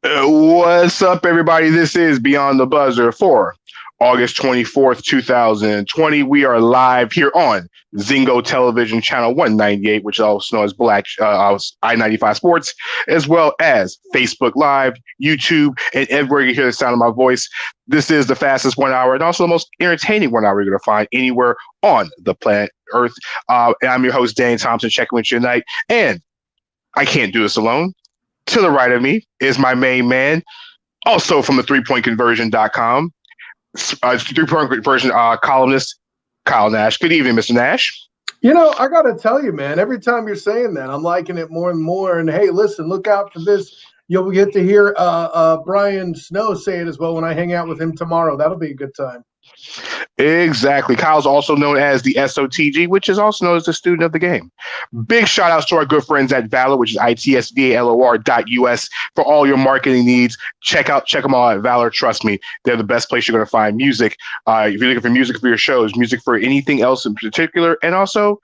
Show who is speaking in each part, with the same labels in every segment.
Speaker 1: What's up, everybody? This is Beyond the Buzzer for August 24th, 2020. We are live here on Zingo Television Channel 198, which is also known as Black I-95 Sports, as well as Facebook Live, YouTube, and everywhere you hear the sound of my voice. This is the fastest 1 hour and also the most entertaining 1 hour you're going to find anywhere on the planet Earth. And I'm your host, Danny Thompson, checking with you tonight. And I can't do this alone. To the right of me is my main man, also from the threepointconversion.com, three-point conversion columnist, Kyle Nash. Good evening, Mr. Nash.
Speaker 2: You know, I got to tell you, man, every time you're saying that, I'm liking it more and more. And hey, listen, look out for this. You'll get to hear Brian Snow say it as well when I hang out with him tomorrow. That'll be a good time.
Speaker 1: Exactly. Kyle's also known as the SOTG, which is also known as the student of the game. Big shout outs to our good friends at Valor, which is itsvalor.us for all your marketing needs. Check them all at Valor. Trust me, they're the best place you're going to find music. If you're looking for music for your shows, music for anything else in particular, and also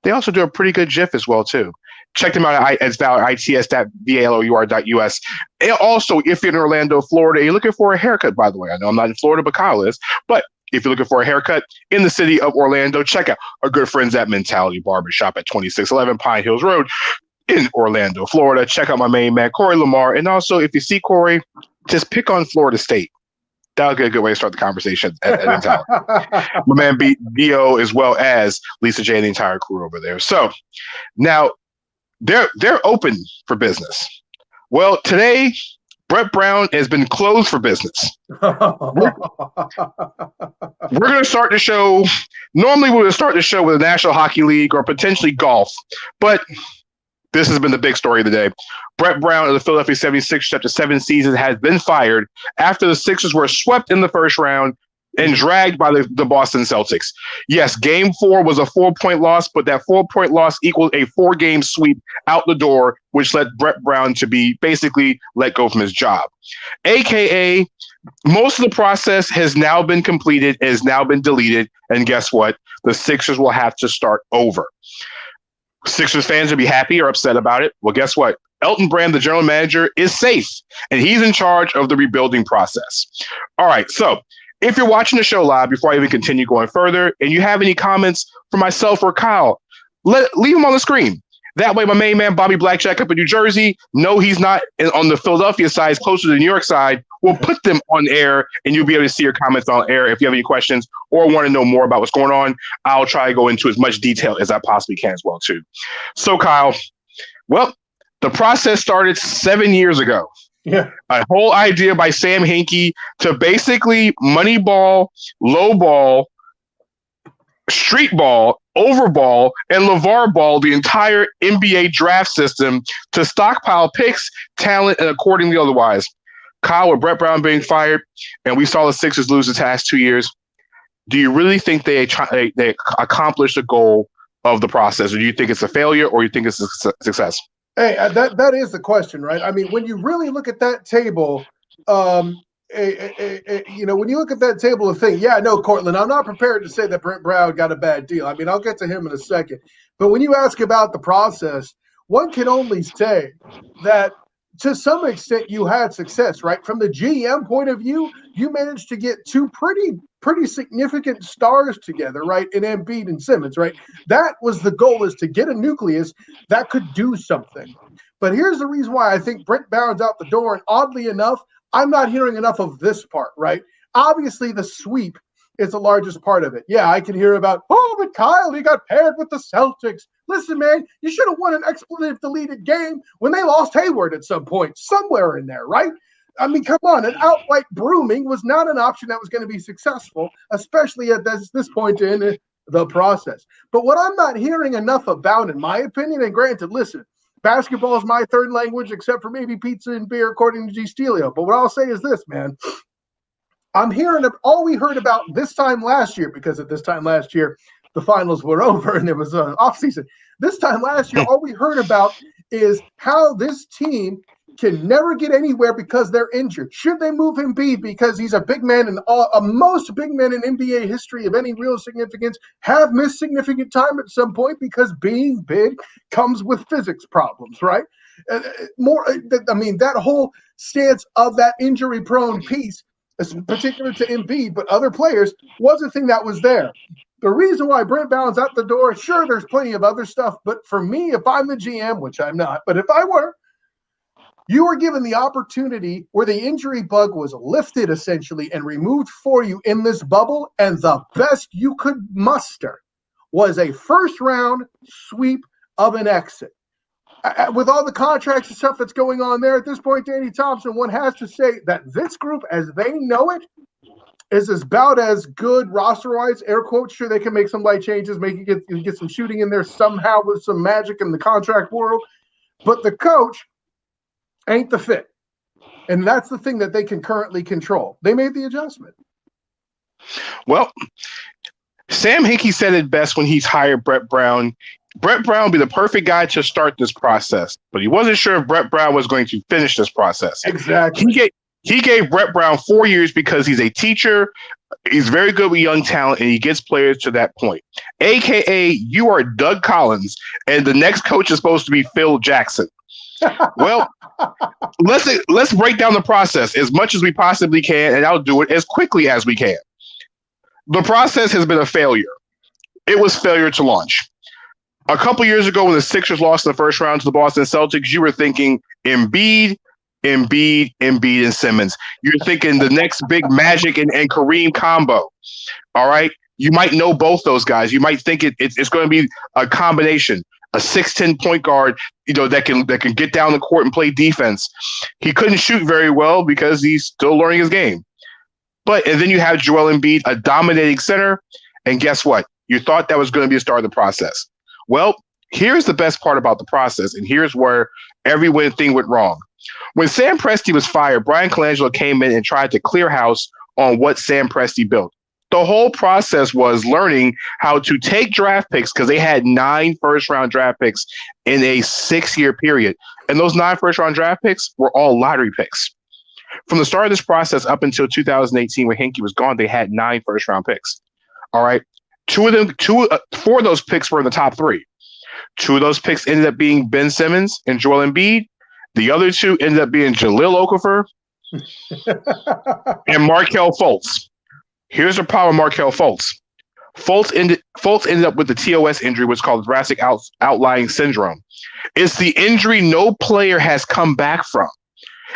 Speaker 1: they also do a pretty good GIF as well too. Check them out at Valor, its.valor.us. And also, if you're in Orlando, Florida, you're looking for a haircut, by the way, I know I'm not in Florida, but Kyle is, but if you're looking for a haircut in the city of Orlando, check out our good friends at Mentality Barbershop at 2611 Pine Hills Road in Orlando, Florida. Check out my main man, Corey Lamar. And also, if you see Corey, just pick on Florida State. That'll get a good way to start the conversation at Mentality. My man B.O. as well as Lisa J and the entire crew over there. So now they're open for business. Well, today, Brett Brown has been closed for business. We're going to start the show. Normally, we would start the show with the National Hockey League or potentially golf, but this has been the big story of the day. Brett Brown of the Philadelphia 76ers, after 7 seasons, has been fired after the Sixers were swept in the first round and dragged by the Boston Celtics. Yes, Game 4 was a 4-point loss, but that 4-point loss equaled a 4-game sweep out the door, which led Brett Brown to be basically let go from his job. AKA, most of the process has now been completed, has now been deleted, and guess what? The Sixers will have to start over. Sixers fans will be happy or upset about it. Well, guess what? Elton Brand, the general manager, is safe, and he's in charge of the rebuilding process. All right, so if you're watching the show live, before I even continue going further, and you have any comments for myself or Kyle, leave them on the screen. That way, my main man, Bobby Blackjack up in New Jersey, no, he's not on the Philadelphia side, closer to the New York side. We'll put them on air, and you'll be able to see your comments on air. If you have any questions or want to know more about what's going on, I'll try to go into as much detail as I possibly can as well, too. So, Kyle, well, the process started 7 years ago.
Speaker 2: Yeah.
Speaker 1: A whole idea by Sam Hinkie to basically moneyball, lowball, street ball, overball, and LeVar ball the entire NBA draft system to stockpile picks, talent, and accordingly otherwise. Kyle, with Brett Brown being fired, and we saw the Sixers lose the past 2 years, do you really think they accomplished the goal of the process, or do you think it's a failure, or you think it's a success?
Speaker 2: Hey, that is the question, right? I mean, when you really look at that table, when you look at that table of things, yeah, no, Cortland, I'm not prepared to say that Brett Brown got a bad deal. I mean, I'll get to him in a second. But when you ask about the process, one can only say that to some extent you had success, right? From the GM point of view, you managed to get two pretty significant stars together, right? In Embiid and Simmons, right? That was the goal, is to get a nucleus that could do something. But here's the reason why I think Brett Brown's out the door. And oddly enough, I'm not hearing enough of this part, right? Obviously, the sweep is the largest part of it. Yeah, I can hear about, but Kyle, he got paired with the Celtics. Listen, man, you should have won an expletive-deleted game when they lost Hayward at some point, somewhere in there, right? I mean, come on, an outright brooming was not an option that was going to be successful, especially at this point in the process. But what I'm not hearing enough about, in my opinion, and granted, listen, basketball is my third language, except for maybe pizza and beer, according to G. Stelio. But what I'll say is this, man. I'm hearing all we heard about this time last year, because at this time last year, the finals were over and it was off season. This time last year, all we heard about is how this team can never get anywhere because they're injured. Should they move Embiid because he's a big man, and most big men in NBA history of any real significance have missed significant time at some point because being big comes with physics problems, right? That whole stance of that injury-prone piece, particular to Embiid, but other players, was a thing that was there. The reason why Brent Brown's out the door, sure, there's plenty of other stuff, but for me, if I'm the GM, which I'm not, but if I were, you were given the opportunity where the injury bug was lifted essentially and removed for you in this bubble, and the best you could muster was a first-round sweep of an exit. With all the contracts and stuff that's going on there at this point, Danny Thompson, one has to say that this group, as they know it, is about as good roster-wise, air quotes. Sure, they can make some light changes, get some shooting in there somehow with some magic in the contract world. But the coach ain't the fit. And that's the thing that they can currently control. They made the adjustment.
Speaker 1: Well, Sam Hinkie said it best when he's hired Brett Brown. Brett Brown would be the perfect guy to start this process, but he wasn't sure if Brett Brown was going to finish this process.
Speaker 2: Exactly.
Speaker 1: He gave Brett Brown 4 years because he's a teacher. He's very good with young talent, and he gets players to that point. AKA, you are Doug Collins, and the next coach is supposed to be Phil Jackson. Well, let's break down the process as much as we possibly can, and I'll do it as quickly as we can. The process has been a failure. It was failure to launch. A couple years ago, when the Sixers lost in the first round to the Boston Celtics, you were thinking Embiid, and Simmons. You're thinking the next big Magic and Kareem combo. All right? You might know both those guys. You might think it's going to be a combination, a 6'10" point guard, that can get down the court and play defense. He couldn't shoot very well because he's still learning his game. And then you have Joel Embiid, a dominating center, and guess what? You thought that was going to be the start of the process. Well, here's the best part about the process, and here's where everything went wrong. When Sam Presti was fired, Brian Colangelo came in and tried to clear house on what Sam Presti built. The whole process was learning how to take draft picks, because they had 9 first-round draft picks in a 6-year period. And those 9 first-round draft picks were all lottery picks. From the start of this process up until 2018, when Hinkie was gone, they had 9 first-round picks. All right. 4 of those picks were in the top 3. 2 of those picks ended up being Ben Simmons and Joel Embiid. The other 2 ended up being Jahlil Okafor and Markelle Fultz. Here's the problem with Markelle Fultz. Fultz ended up with the TOS injury, what's called thoracic outlying syndrome. It's the injury no player has come back from.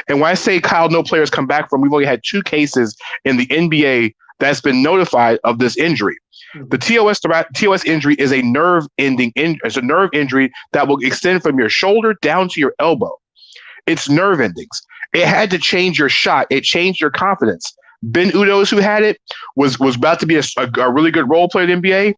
Speaker 1: And when I say, Kyle, no players come back from, we've only had 2 cases in the NBA that's been notified of this injury. The TOS injury is a nerve injury that will extend from your shoulder down to your elbow. It's nerve endings. It had to change your shot. It changed your confidence. Ben Udoh, who had it, was about to be a really good role player in the NBA,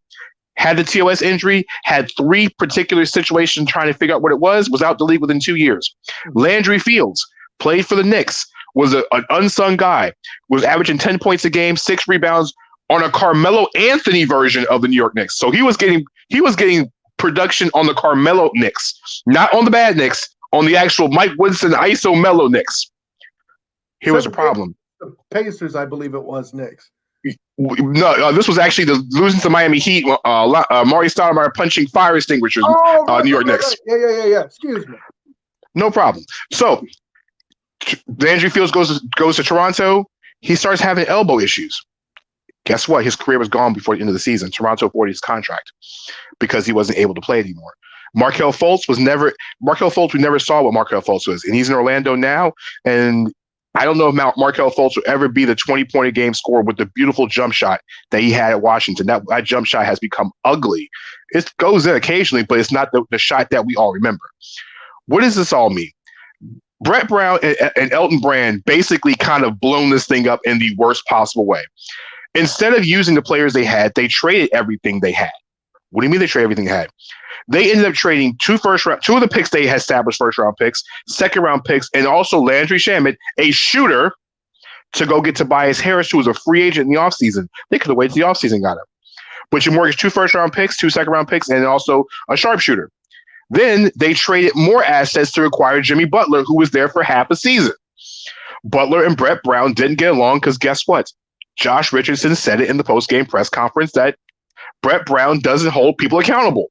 Speaker 1: had the TOS injury, had 3 particular situations trying to figure out what it was out the league within 2 years. Landry Fields played for the Knicks, was an unsung guy, was averaging 10 points a game, 6 rebounds on a Carmelo Anthony version of the New York Knicks. So he was getting production on the Carmelo Knicks, not on the bad Knicks, on the actual Mike Woodson ISO Melo Knicks. Here was a problem.
Speaker 2: The Pacers, I believe it was Knicks.
Speaker 1: No, this was actually the losing to Miami Heat. Maury Stoudemire punching fire extinguishers. New York Knicks.
Speaker 2: Yeah. Excuse me.
Speaker 1: No problem. So Landry Fields goes to Toronto. He starts having elbow issues. Guess what? His career was gone before the end of the season. Toronto awarded his contract because he wasn't able to play anymore. Markelle Fultz, we never saw what Markelle Fultz was, and he's in Orlando now. And I don't know if Markelle Fultz will ever be the 20-point a game scorer with the beautiful jump shot that he had at Washington. That jump shot has become ugly. It goes in occasionally, but it's not the shot that we all remember. What does this all mean? Brett Brown and Elton Brand basically kind of blown this thing up in the worst possible way. Instead of using the players they had, they traded everything they had. What do you mean they traded everything they had? They ended up trading 2 of the picks they had established first-round picks, second-round picks, and also Landry Shamet, a shooter, to go get Tobias Harris, who was a free agent in the offseason. They could have waited till the offseason got him. But you mortgaged 2 first-round picks, 2 second-round picks, and also a sharpshooter. Then they traded more assets to acquire Jimmy Butler, who was there for half a season. Butler and Brett Brown didn't get along because guess what? Josh Richardson said it in the post-game press conference that Brett Brown doesn't hold people accountable.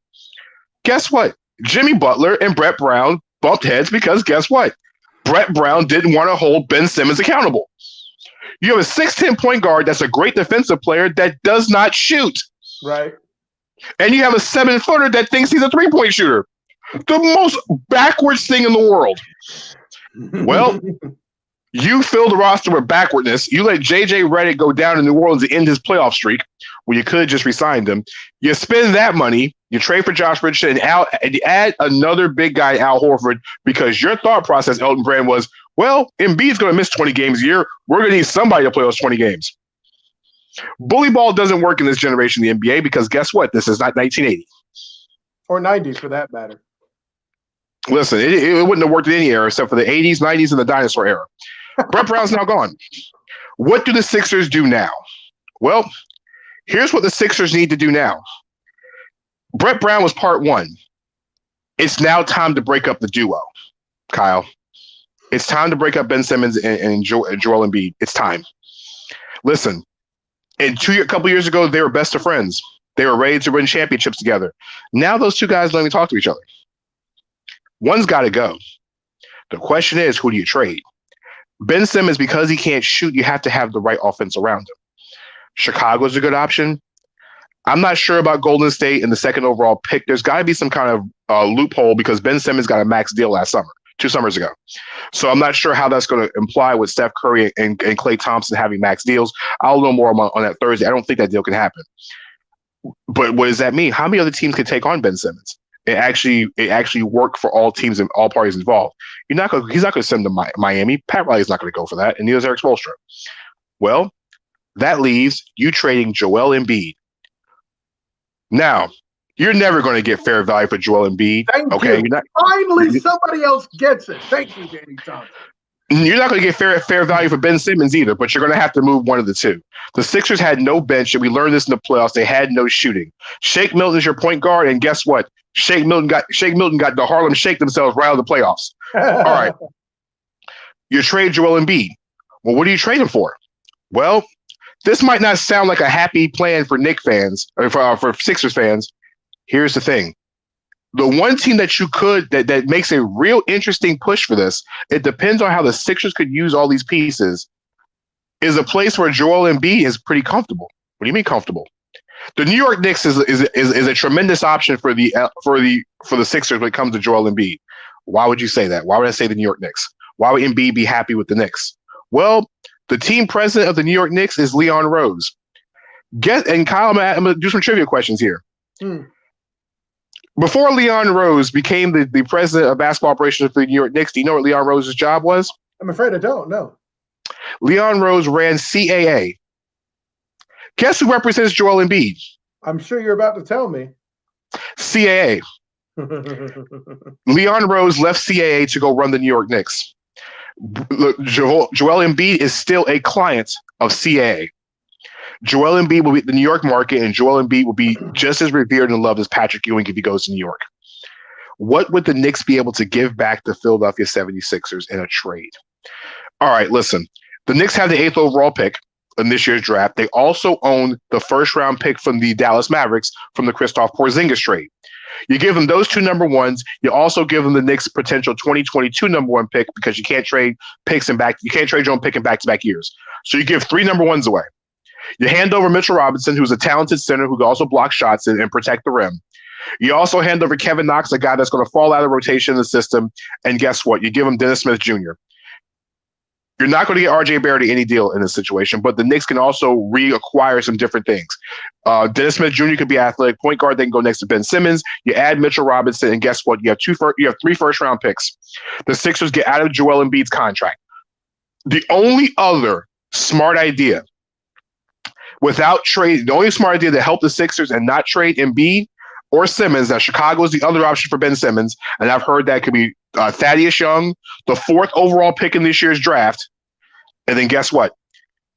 Speaker 1: Guess what? Jimmy Butler and Brett Brown bumped heads because guess what? Brett Brown didn't want to hold Ben Simmons accountable. You have a 6'10 point guard that's a great defensive player that does not shoot.
Speaker 2: Right.
Speaker 1: And you have a 7-footer that thinks he's a 3-point shooter. The most backwards thing in the world. Well, you fill the roster with backwardness. You let JJ Redick go down in New Orleans to end his playoff streak, where you could have just re-signed him. You spend that money, you trade for Josh Richardson, and you add another big guy, Al Horford, because your thought process, Elton Brand, was, well, Embiid's going to miss 20 games a year. We're going to need somebody to play those 20 games. Bully ball doesn't work in this generation of the NBA because guess what? This is not 1980.
Speaker 2: Or 90s, for that matter.
Speaker 1: Listen, it wouldn't have worked in any era except for the 80s, 90s, and the dinosaur era. Brett Brown's now gone. What do the Sixers do now? Well, here's what the Sixers need to do now. Brett Brown was part one. It's now time to break up the duo, Kyle. It's time to break up Ben Simmons and Joel Embiid. It's time. Listen, a couple years ago, they were best of friends. They were ready to win championships together. Now those two guys don't even talk to each other. One's got to go. The question is, who do you trade? Ben Simmons, because he can't shoot, you have to have the right offense around him. Chicago's a good option. I'm not sure about Golden State in the second overall pick. There's got to be some kind of loophole because Ben Simmons got a max deal last summer, 2 summers ago. So I'm not sure how that's going to imply with Steph Curry and Klay Thompson having max deals. I'll know more on that Thursday. I don't think that deal can happen. But what does that mean? How many other teams can take on Ben Simmons? It actually work for all teams and all parties involved. He's not going to send them to Miami. Pat Riley's not going to go for that, and neither is Eric Spoelstra. Well, that leaves you trading Joel Embiid. Now, you're never going to get fair value for Joel Embiid.
Speaker 2: Thank you. Finally, somebody else gets it. Thank you, Danny Thompson.
Speaker 1: You're not going to get fair value for Ben Simmons either, but you're going to have to move one of the two. The Sixers had no bench, and we learned this in the playoffs. They had no shooting. Shake Milton is your point guard, and guess what? Shake Milton got the Harlem Shake themselves right out of the playoffs. All right. You trade Joel Embiid. Well, what do you trade him for? Well, this might not sound like a happy plan for Knicks fans or for Sixers fans. Here's the thing. The one team that you could that makes a real interesting push for this, it depends on how the Sixers could use all these pieces, is a place where Joel Embiid is pretty comfortable. What do you mean comfortable? The New York Knicks is a tremendous option for the Sixers when it comes to Joel Embiid. Why would you say that? Why would I say the New York Knicks? Why would Embiid be happy with the Knicks? Well, the team president of the New York Knicks is Leon Rose. And Kyle, I'm going to do some trivia questions here. Before Leon Rose became the president of basketball operations for the New York Knicks, do you know what Leon Rose's job was?
Speaker 2: I'm afraid I don't know.
Speaker 1: Leon Rose ran CAA. Guess who represents Joel Embiid?
Speaker 2: I'm sure you're about to tell me.
Speaker 1: CAA. Leon Rose left CAA to go run the New York Knicks. Joel Embiid is still a client of CAA. Joel Embiid will be at the New York market, and Joel Embiid will be just as revered and loved as Patrick Ewing if he goes to New York. What would the Knicks be able to give back to Philadelphia 76ers in a trade? All right, listen. The Knicks have the 8th overall pick in this year's draft. They also own the first-round pick from the Dallas Mavericks from the Kristaps Porzingis trade. You give them those 2 number ones. You also give them the Knicks' potential 2022 number 1 pick because you can't trade picks and back. You can't trade your own pick in back-to-back years. So you give 3 number 1s away. You hand over Mitchell Robinson, who's a talented center who can also block shots and protect the rim. You also hand over Kevin Knox, a guy that's going to fall out of rotation in the system. And guess what? You give him Dennis Smith Jr. You're not going to get RJ Barrett any deal in this situation, but the Knicks can also reacquire some different things. Dennis Smith Jr. could be athletic point guard. They can go next to Ben Simmons. You add Mitchell Robinson, and guess what? You have 3 first-round picks. The Sixers get out of Joel Embiid's contract. The only other smart idea the only smart idea to help the Sixers and not trade Embiid or Simmons. Now, Chicago is the other option for Ben Simmons, and I've heard that could be Thaddeus Young, the 4th overall pick in this year's draft. And then guess what?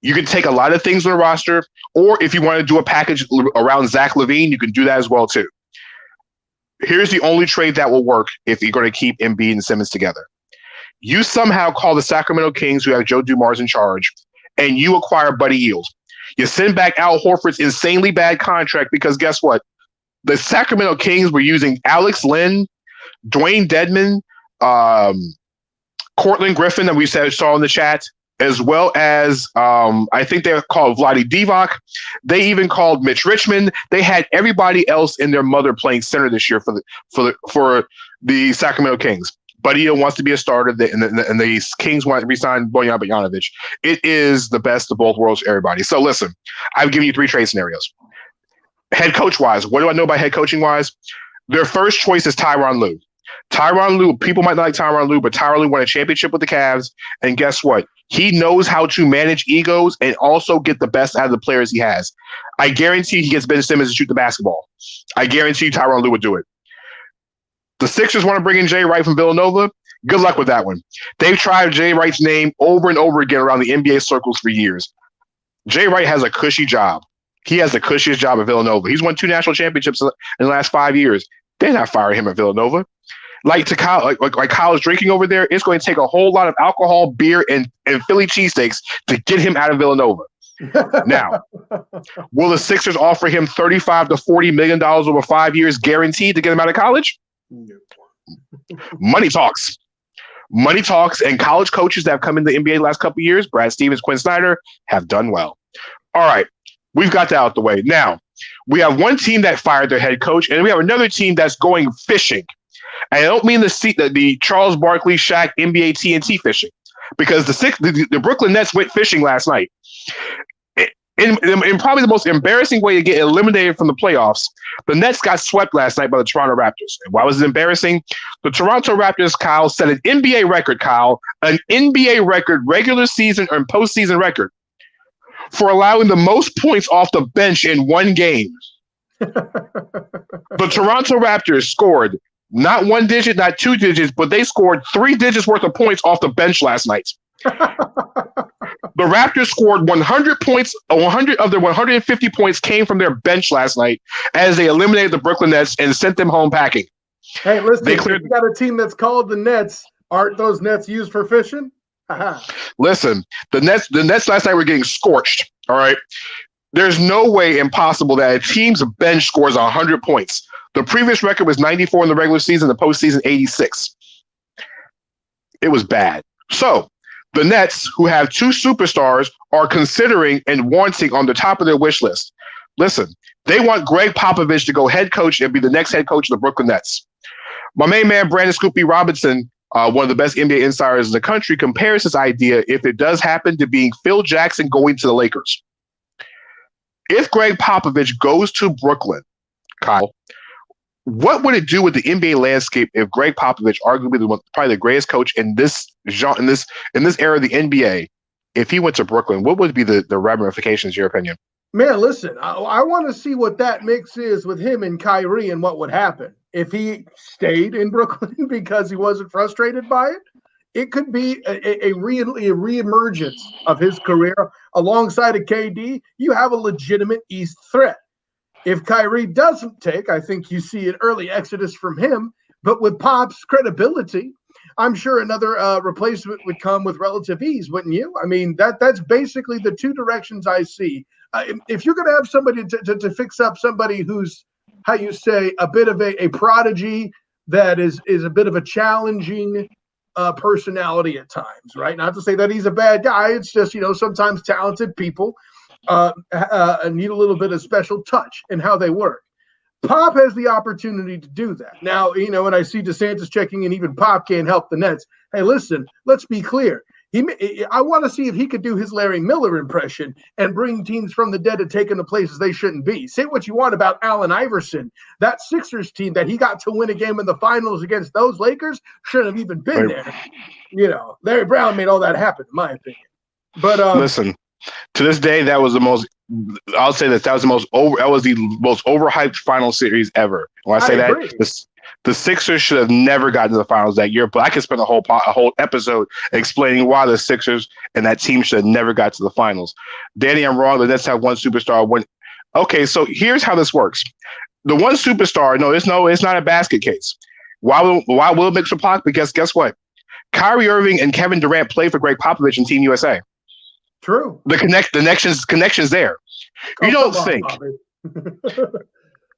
Speaker 1: You can take a lot of things on the roster, or if you want to do a package around Zach LaVine, you can do that as well too. Here's the only trade that will work if you're going to keep Embiid and Simmons together. You somehow call the Sacramento Kings, who have Joe Dumars in charge, and you acquire Buddy Hield. You send back Al Horford's insanely bad contract because guess what? The Sacramento Kings were using Alex Len, Dwayne Dedman, Cortland Griffin that we saw in the chat, as well as I think they called Vlade Divac. They even called Mitch Richmond. They had everybody else in their mother playing center this year for the Sacramento Kings. Buddy Hield wants to be a starter, and the Kings want to re-sign Bojan Bogdanovic. It is the best of both worlds for everybody. So listen, I've given you 3 trade scenarios. Head coach wise, what do I know about head coaching wise? Their first choice is Tyronn Lue. Tyronn Lue, people might not like Tyronn Lue, but Tyronn Lue won a championship with the Cavs, and guess what? He knows how to manage egos and also get the best out of the players he has. I guarantee he gets Ben Simmons to shoot the basketball. I guarantee Tyronn Lue would do it. The Sixers want to bring in Jay Wright from Villanova. Good luck with that one. They've tried Jay Wright's name over and over again around the NBA circles for years. Jay Wright has a cushy job. He has the cushiest job at Villanova. He's won 2 national championships in the last 5 years. They're not firing him at Villanova. Like Kyle's drinking over there, it's going to take a whole lot of alcohol, beer, and Philly cheesesteaks to get him out of Villanova. Now, will the Sixers offer him $35 to $40 million over 5 years guaranteed to get him out of college? No. Money talks. Money talks, and college coaches that have come in the NBA the last couple of years, Brad Stevens, Quinn Snyder, have done well. All right, we've got that out the way. Now, we have one team that fired their head coach, and we have another team that's going fishing. And I don't mean the Charles Barkley, Shaq, NBA TNT fishing, because the Brooklyn Nets went fishing last night. In probably the most embarrassing way to get eliminated from the playoffs, the Nets got swept last night by the Toronto Raptors. And why was it embarrassing? The Toronto Raptors, Kyle, set an NBA record, an NBA record, regular season and postseason record, for allowing the most points off the bench in one game. The Toronto Raptors scored not 1 digit, not 2 digits, but they scored 3 digits worth of points off the bench last night. The Raptors scored 100 points. 100 of their 150 points came from their bench last night as they eliminated the Brooklyn Nets and sent them home packing.
Speaker 2: Hey, listen, if you got a team that's called the Nets, aren't those nets used for fishing?
Speaker 1: Listen, the Nets last night were getting scorched. All right. There's no way impossible that a team's bench scores 100 points. The previous record was 94 in the regular season, the postseason 86. It was bad. So the Nets, who have 2 superstars, are considering and wanting on the top of their wish list. Listen, they want Greg Popovich to go head coach and be the next head coach of the Brooklyn Nets. My main man, Brandon Scoopy Robinson, one of the best NBA insiders in the country, compares this idea, if it does happen, to being Phil Jackson going to the Lakers. If Greg Popovich goes to Brooklyn, Kyle, what would it do with the NBA landscape if Greg Popovich, arguably probably the greatest coach in this genre, in this era of the NBA, if he went to Brooklyn, what would be the ramifications, in your opinion?
Speaker 2: Man, listen, I want to see what that mix is with him and Kyrie and what would happen. If he stayed in Brooklyn because he wasn't frustrated by it, it could be a reemergence of his career alongside of KD. You have a legitimate East threat. If Kyrie doesn't take, I think you see an early exodus from him. But with Pop's credibility, I'm sure another replacement would come with relative ease, wouldn't you? I mean, that's basically the 2 directions I see. If you're going to have somebody to fix up somebody who's, how you say, a bit of a prodigy that is a bit of a challenging personality at times, right? Not to say that he's a bad guy. It's just, sometimes talented people need a little bit of special touch in how they work. Pop has the opportunity to do that. Now, when I see DeSantis checking in, even Pop can't help the Nets. Hey, listen, let's be clear. I want to see if he could do his Larry Miller impression and bring teams from the dead to take them to places they shouldn't be. Say what you want about Allen Iverson. That Sixers team that he got to win a game in the finals against those Lakers shouldn't have even been there. Larry Brown made all that happen, in my opinion. But
Speaker 1: listen, to this day, that was the most. I'll say that was the most overhyped final series ever. When I say that, the Sixers should have never gotten to the finals that year. But I could spend a whole episode explaining why the Sixers and that team should have never got to the finals. Danny, I'm wrong. The Nets have 1 superstar. Okay, so here's how this works. The 1 superstar, it's not a basket case. Why will it mix with Pac? Because guess what? Kyrie Irving and Kevin Durant play for Greg Popovich and Team USA.
Speaker 2: True.
Speaker 1: The connections there. You don't think.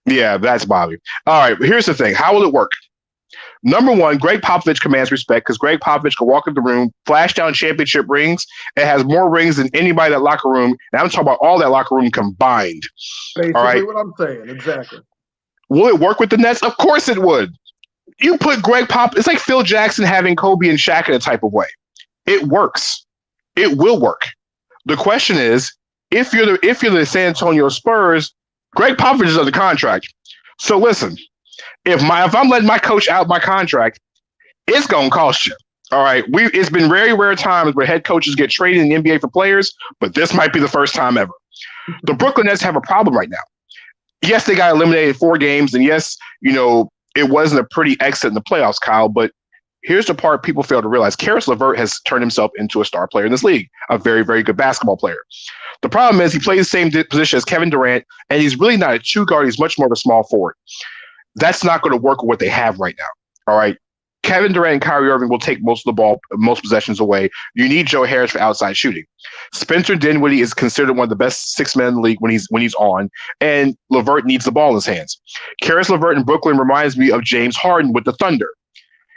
Speaker 1: Yeah, that's Bobby. All right, but here's the thing. How will it work? Number one, Greg Popovich commands respect because Greg Popovich can walk in the room, flash down championship rings, and has more rings than anybody in that locker room. And I'm talking about all that locker room combined.
Speaker 2: Basically,
Speaker 1: all right?
Speaker 2: what I'm saying. Exactly.
Speaker 1: Will it work with the Nets? Of course it would. You put Greg Pop, it's like Phil Jackson having Kobe and Shaq in a type of way. It works. It will work. The question is, if you're the San Antonio Spurs, Greg Popovich is under contract. So listen, if I'm letting my coach out my contract, it's gonna cost you. All right. It's been very rare times where head coaches get traded in the NBA for players, but this might be the first time ever. The Brooklyn Nets have a problem right now. Yes, they got eliminated 4 games, and yes, it wasn't a pretty exit in the playoffs, Kyle, but here's the part people fail to realize. Karis LeVert has turned himself into a star player in this league, a very, very good basketball player. The problem is he plays the same position as Kevin Durant, and he's really not a 2 guard. He's much more of a small forward. That's not going to work with what they have right now. All right. Kevin Durant and Kyrie Irving will take most of the ball, most possessions away. You need Joe Harris for outside shooting. Spencer Dinwiddie is considered one of the best 6 men in the league when he's on, and LeVert needs the ball in his hands. Karis LeVert in Brooklyn reminds me of James Harden with the Thunder.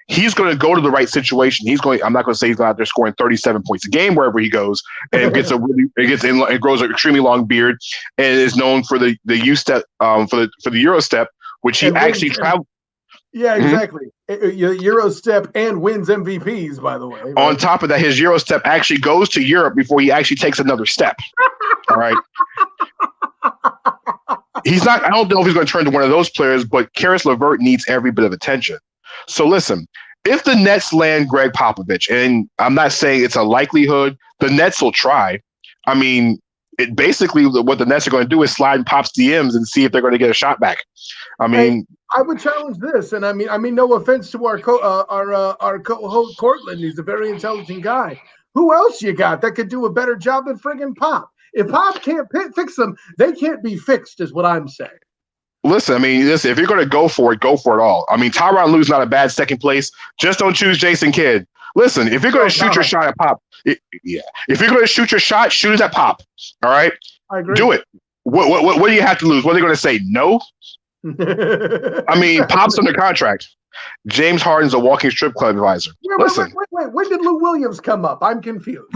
Speaker 1: He's going to go to the right situation. I'm not going to say he's out there scoring 37 points a game wherever he goes, and it grows an extremely long beard, and is known for the U step for the Euro step, which he actually traveled.
Speaker 2: Yeah, exactly. Euro step and wins MVPs, by the way. Right?
Speaker 1: On top of that, his Euro step actually goes to Europe before he actually takes another step. All right. He's not. I don't know if he's going to turn to one of those players, but Karis LeVert needs every bit of attention. So listen, if the Nets land Greg Popovich, and I'm not saying it's a likelihood, the Nets will try. I mean, basically what the Nets are going to do is slide in Pop's DMs and see if they're going to get a shot back. I mean,
Speaker 2: I would challenge this, and I mean, no offense to our co-host Cortland, he's a very intelligent guy. Who else you got that could do a better job than friggin' Pop? If Pop can't fix them, they can't be fixed, is what I'm saying.
Speaker 1: Listen, I mean, if you're going to go for it all. I mean, Tyronn Lue's not a bad second place. Just don't choose Jason Kidd. Listen, if you're going to shoot your shot at Pop, if you're going to shoot your shot, shoot it at Pop. All right,
Speaker 2: I agree.
Speaker 1: Do it. What do you have to lose? What are they going to say? No. I mean, Pop's under contract. James Harden's a walking strip club advisor. Listen.
Speaker 2: Wait. When did Lou Williams come up? I'm confused.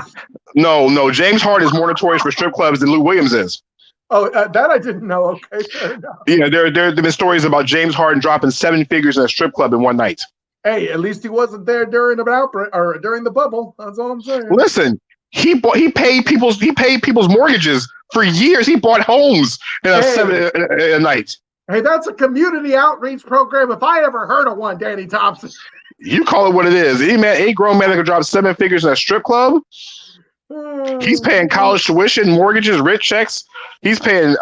Speaker 1: No. James Harden is more notorious for strip clubs than Lou Williams is.
Speaker 2: Oh, that I didn't know. Okay, fair enough.
Speaker 1: Yeah, there have been stories about James Harden dropping 7 figures in a strip club in one night.
Speaker 2: Hey, at least he wasn't there during an outbreak or during the bubble. That's all I'm saying.
Speaker 1: Listen, he paid people's mortgages for years. He bought homes in a night.
Speaker 2: Hey, that's a community outreach program. If I ever heard of one, Danny Thompson.
Speaker 1: You call it what it is. Any grown man that can drop 7 figures in a strip club. He's paying college tuition, mortgages, rent checks. He's paying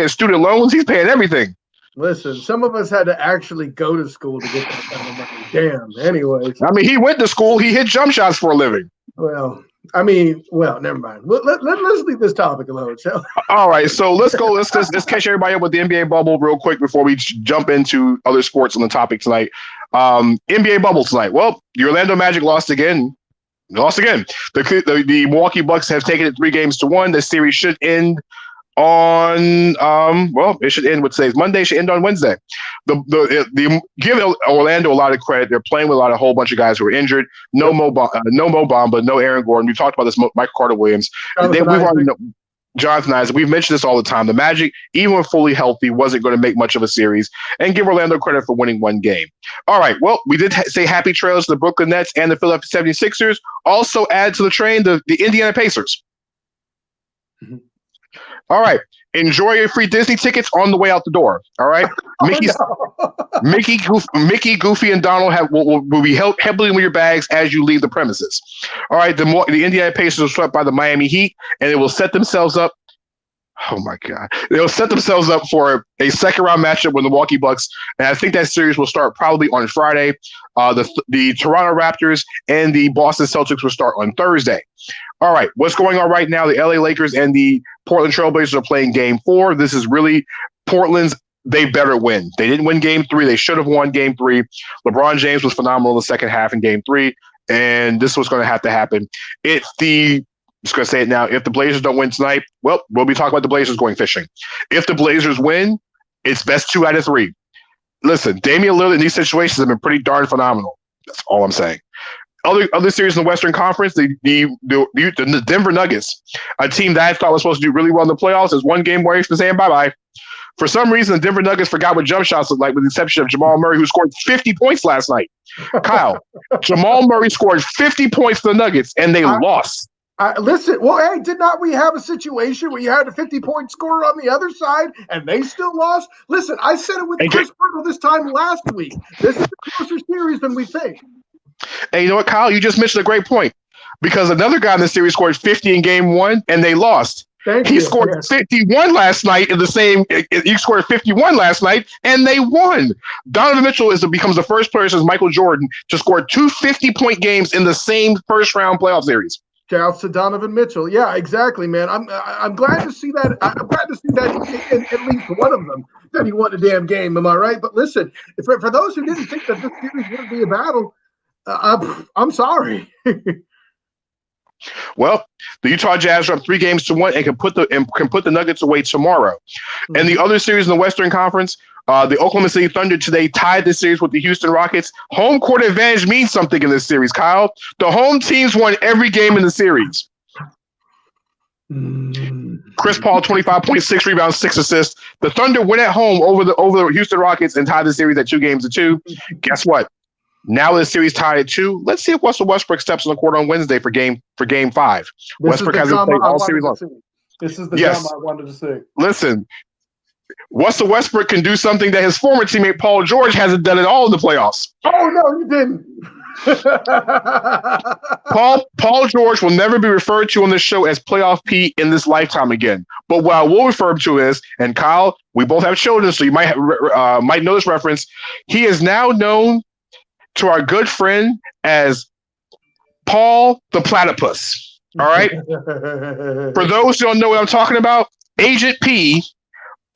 Speaker 1: student loans. He's paying everything.
Speaker 2: Listen, some of us had to actually go to school to get that kind of money. Damn. Anyways.
Speaker 1: I mean, he went to school. He hit jump shots for a living.
Speaker 2: Well, never mind. Let's leave this topic alone, shall we?
Speaker 1: All right, so let's go. Let's catch everybody up with the NBA bubble real quick before we jump into other sports on the topic tonight. NBA bubble tonight. Well, the Orlando Magic lost again. The Milwaukee Bucks have taken it 3-1. The series should end on it should end with today's Monday. It should end on Wednesday. The giving Orlando a lot of credit. They're playing with a whole bunch of guys who are injured. No Mo Bamba, no Aaron Gordon. We talked about this. Michael Carter Williams. Jonathan Isaac. We've mentioned this all the time. The Magic, even when fully healthy, wasn't going to make much of a series, and give Orlando credit for winning one game. All right. Well, we did say happy trails to the Brooklyn Nets and the Philadelphia 76ers. Also add to the train the Indiana Pacers. Mm-hmm. All right. Enjoy your free Disney tickets on the way out the door. All right. Mickey, Goofy, and Donald will be held heavily with your bags as you leave the premises. All right. The Indiana Pacers are swept by the Miami Heat, and they will set themselves up. Oh my God. They'll set themselves up for a second round matchup with the Milwaukee Bucks. And I think that series will start probably on Friday. The Toronto Raptors and the Boston Celtics will start on Thursday. All right. What's going on right now? The LA Lakers and the Portland Trailblazers are playing game 4. This is really Portland's. They better win. They didn't win game 3. They should have won game 3. LeBron James was phenomenal in the second half in game 3. And this was going to have to happen. I'm just going to say it now. If the Blazers don't win tonight, well, we'll be talking about the Blazers going fishing. If the Blazers win, it's best 2 out of 3. listen, Damian Lillard in these situations have been pretty darn phenomenal. That's all I'm saying. Other series in the Western Conference, the Denver Nuggets, a team that I thought was supposed to do really well in the playoffs, is one game away from saying bye-bye. For some reason, the Denver Nuggets forgot what jump shots look like, with the exception of Jamal Murray, who scored 50 points last night. Kyle, Jamal Murray scored 50 points for the Nuggets, and they lost.
Speaker 2: Listen, well, hey, did not we have a situation where you had a 50-point scorer on the other side and they still lost? Listen, I said it with Chris Bertle this time last week. This is a closer series than we think.
Speaker 1: And you know what, Kyle? You just mentioned a great point, because another guy in the series scored 50 in game one, and they lost. He scored 51 last night in the same. He scored 51 last night, and they won. Donovan Mitchell becomes the first player since Michael Jordan to score 2 50-point games in the same first-round playoff series.
Speaker 2: Shouts to Donovan Mitchell. Yeah, exactly, man. I'm glad to see that. I'm glad to see that in at least one of them that he won a damn game. Am I right? But listen, for those who didn't think that this series would be a battle, I'm sorry.
Speaker 1: Well, the Utah Jazz are up 3-1 and can put the Nuggets away tomorrow. Mm-hmm. And the other series in the Western Conference, the Oklahoma City Thunder today tied the series with the Houston Rockets. Home court advantage means something in this series, Kyle. The home teams won every game in the series. Chris Paul, 25.6 rebounds, 6 assists. The Thunder went at home over the Houston Rockets and tied the series at 2-2. Guess what? Now the series tied at 2. Let's see if Russell Westbrook steps on the court on Wednesday for game 5. Westbrook hasn't played all series long.
Speaker 2: This is the drama I wanted to see.
Speaker 1: Listen, Russell Westbrook can do something that his former teammate Paul George hasn't done at all in the playoffs.
Speaker 2: Oh no, you didn't.
Speaker 1: Paul George will never be referred to on this show as Playoff P in this lifetime again. But what I will refer to is, and Kyle, we both have children, so you might know this reference. He is now known to our good friend as Paul the Platypus. All right. For those who don't know what I'm talking about, Agent P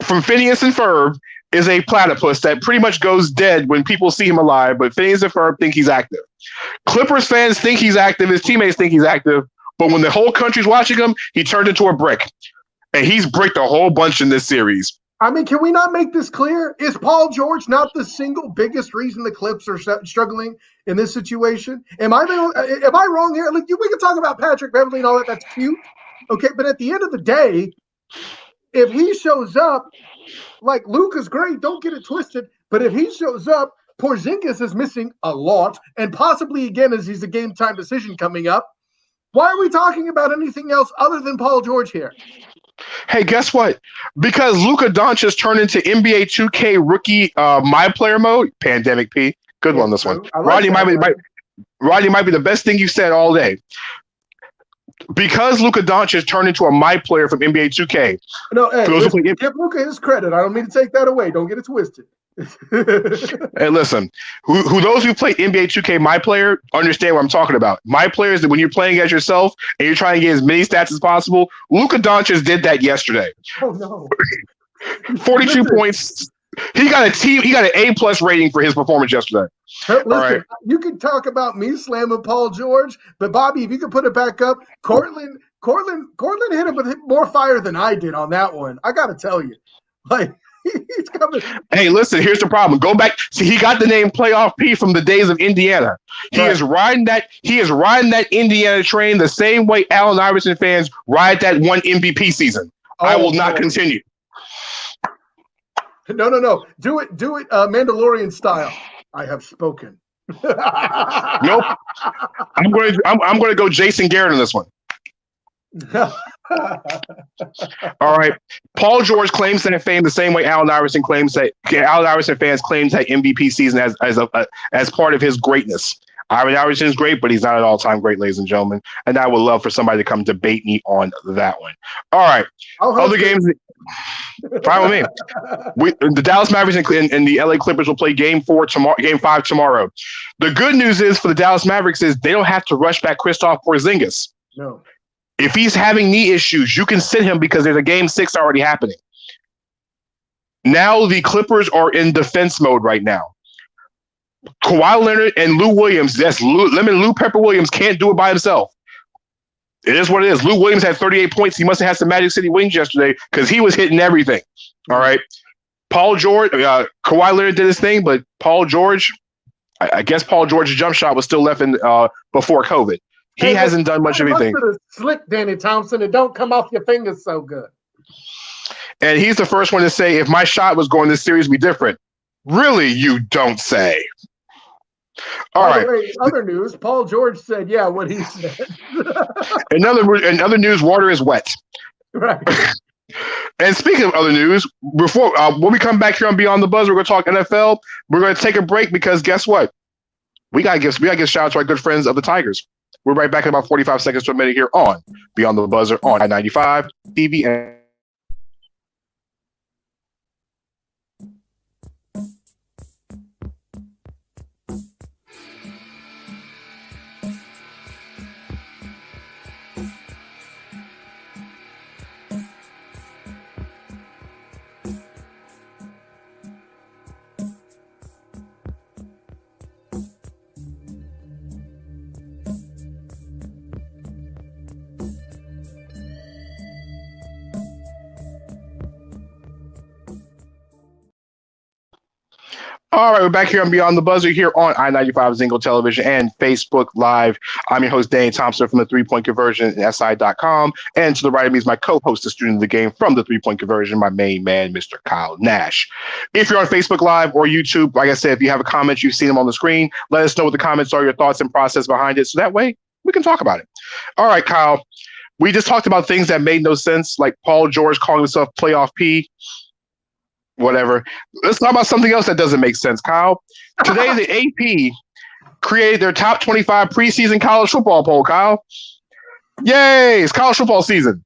Speaker 1: from Phineas and Ferb is a platypus that pretty much goes dead when people see him alive, but Phineas and Ferb think he's active. Clippers fans think he's active. His teammates think he's active. But when the whole country's watching him, he turned into a brick. And he's bricked a whole bunch in this series.
Speaker 2: I mean, can we not make this clear? Is Paul George not the single biggest reason the Clips are struggling in this situation? Am I wrong here? Like, we can talk about Patrick Beverley and all that. That's cute. Okay, but at the end of the day, if he shows up, like, Luka's great, don't get it twisted, but if he shows up, Porzingis is missing a lot, and possibly again as he's a game-time decision coming up. Why are we talking about anything else other than Paul George here?
Speaker 1: Hey, guess what? Because Luka Doncic turned into NBA 2K rookie my player mode. Pandemic P. Good one, this one. Rodney might be the best thing you said all day. Because Luka Doncic turned into a my player from NBA 2K.
Speaker 2: No, hey, give Luka his credit. I don't mean to take that away. Don't get it twisted.
Speaker 1: Hey, listen, who those who play NBA 2K my player understand what I'm talking about. My player is that when you're playing as yourself and you're trying to get as many stats as possible. Luka Doncic did that yesterday.
Speaker 2: Oh no.
Speaker 1: 42 points. He got an A+ rating for his performance yesterday.
Speaker 2: Listen, right. You can talk about me slamming Paul George, but Bobby, if you could put it back up, Cortland hit him with more fire than I did on that one. I got to tell you, like, he's coming. Hey,
Speaker 1: listen, here's the problem. Go back. See, he got the name Playoff P from the days of Indiana. He is riding that Indiana train the same way Allen Iverson fans ride that one MVP season. I will not continue.
Speaker 2: No. Do it Mandalorian style. I have spoken.
Speaker 1: Nope. I'm going to go Jason Garrett on this one. All right. Paul George claims that fame the same way Allen Iverson fans claims that MVP season as part of his greatness. Allen Iverson is great, but he's not an all-time great, ladies and gentlemen. And I would love for somebody to come debate me on that one. All right. Other games. Fine with me. The Dallas Mavericks and the LA Clippers will play Game 5 tomorrow. The good news is for the Dallas Mavericks is they don't have to rush back Kristaps Porzingis.
Speaker 2: No.
Speaker 1: If he's having knee issues, you can sit him because there's a Game 6 already happening. Now the Clippers are in defense mode right now. Kawhi Leonard and Lou Williams, Lou Pepper Williams can't do it by himself. It is what it is. Lou Williams had 38 points. He must have had some Magic City wings yesterday because he was hitting everything. All right. Paul George, Kawhi Leonard did his thing, but Paul George, I guess Paul George's jump shot was still left in before COVID. He hasn't done much of anything.
Speaker 2: Slick, Danny Thompson, and don't come off your fingers so good.
Speaker 1: And he's the first one to say, if my shot was going this series, be different. Really, you don't say. All right.
Speaker 2: Way, other news, Paul George said, yeah, what he said.
Speaker 1: in other news, water is wet.
Speaker 2: Right.
Speaker 1: And speaking of other news, before when we come back here on Beyond the Buzz, we're going to talk NFL. We're going to take a break because guess what? We got to give shout out to our good friends of the Tigers. We're right back in about 45 seconds to a minute here on Beyond the Buzzer on I-95 TV and all right, we're back here on Beyond the Buzzer here on I-95 Zingo Television and Facebook Live. I'm your host, Danny Thompson from the 3-Point Conversion and SI.com. And to the right of me is my co-host, the student of the game from the 3-Point Conversion, my main man, Mr. Kyle Nash. If you're on Facebook Live or YouTube, like I said, if you have a comment, you've seen them on the screen, let us know what the comments are, your thoughts and process behind it. So that way we can talk about it. All right, Kyle, we just talked about things that made no sense, like Paul George calling himself Playoff P. Whatever. Let's talk about something else that doesn't make sense, Kyle. Today, the AP created their top 25 preseason college football poll, Kyle. Yay! It's college football season.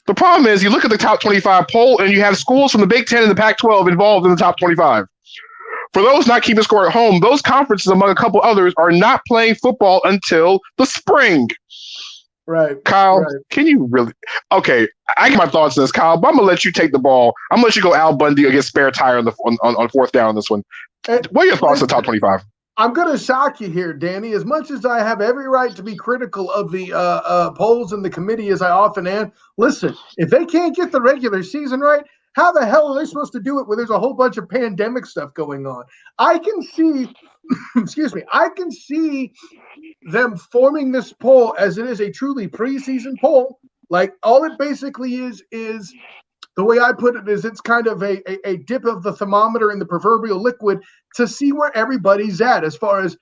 Speaker 1: The problem is you look at the top 25 poll and you have schools from the Big Ten and the Pac-12 involved in the top 25. For those not keeping score at home, those conferences, among a couple others, are not playing football until the spring.
Speaker 2: Right.
Speaker 1: Kyle,
Speaker 2: right.
Speaker 1: Can you really? Okay, I get my thoughts on this, Kyle, but I'm going to let you take the ball. I'm going to let you go Al Bundy against spare tire on fourth down on this one. What are your thoughts on the top 25?
Speaker 2: I'm going to shock you here, Danny. As much as I have every right to be critical of the polls and the committee, as I often am, listen, if they can't get the regular season right, how the hell are they supposed to do it when there's a whole bunch of pandemic stuff going on? I can see, I can see them forming this poll as it is a truly preseason poll. Like all it basically is the way I put it is it's kind of a dip of the thermometer in the proverbial liquid to see where everybody's at as far as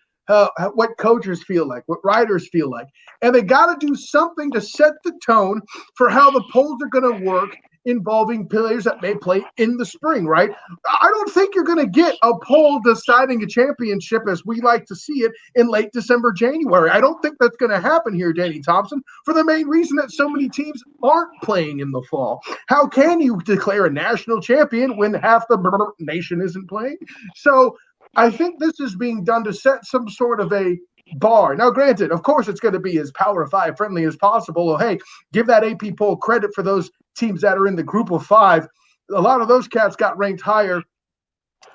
Speaker 2: what coaches feel like, what writers feel like. And they got to do something to set the tone for how the polls are going to work involving players that may play in the spring, right? I don't think you're going to get a poll deciding a championship as we like to see it in late December, January. I don't think that's going to happen here, Danny Thompson, for the main reason that so many teams aren't playing in the fall. How can you declare a national champion when half the nation isn't playing? So I think this is being done to set some sort of a bar. Now, granted, of course, it's going to be as Power 5 friendly as possible. Well, hey, give that AP poll credit for those teams that are in the group of 5. A lot of those cats got ranked higher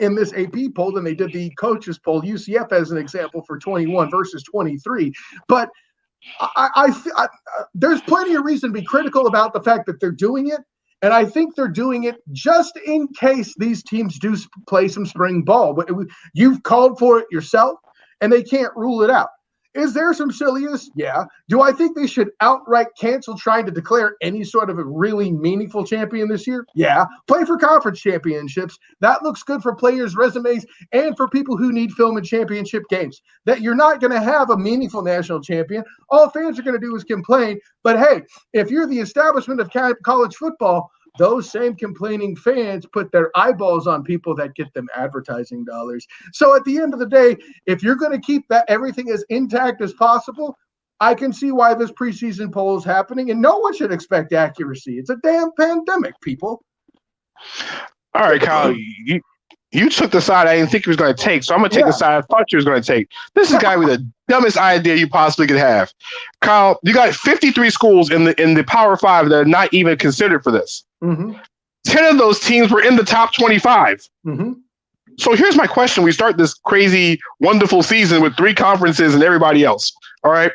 Speaker 2: in this AP poll than they did the coaches poll. UCF as an example for 21 versus 23. But I there's plenty of reason to be critical about the fact that they're doing it. And I think they're doing it just in case these teams do play some spring ball. But you've called for it yourself, and they can't rule it out. Is there some silliness? Yeah. Do I think they should outright cancel trying to declare any sort of a really meaningful champion this year? Yeah. Play for conference championships. That looks good for players' resumes and for people who need film and championship games. That you're not going to have a meaningful national champion. All fans are going to do is complain. But hey, if you're the establishment of college football, those same complaining fans put their eyeballs on people that get them advertising dollars. So at the end of the day, if you're going to keep that everything as intact as possible, I can see why this preseason poll is happening, and no one should expect accuracy. It's a damn pandemic, people.
Speaker 1: All right, Kyle, you took the side I didn't think you was going to take, so I'm going to take the side I thought you was going to take. This is guy with the dumbest idea you possibly could have. Kyle, you got 53 schools in the Power 5 that are not even considered for this.
Speaker 2: Mm-hmm.
Speaker 1: 10 of those teams were in the top 25.
Speaker 2: Mm-hmm.
Speaker 1: So here's my question. We start this crazy, wonderful season with 3 conferences and everybody else. All right.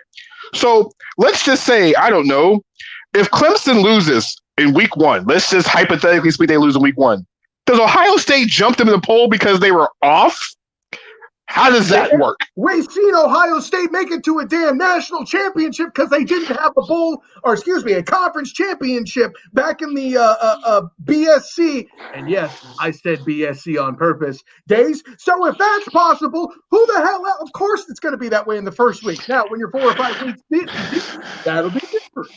Speaker 1: So let's just say, I don't know, if Clemson loses in week 1, let's just hypothetically speak, they lose in week 1. Does Ohio State jump them in the poll because they were off? How does that work?
Speaker 2: We've seen Ohio State make it to a damn national championship because they didn't have a conference championship back in the BSC. And yes, I said BSC on purpose days. So if that's possible, who the hell else? Of course it's going to be that way in the first week. Now, when you're 4 or 5 weeks deep, that'll be different.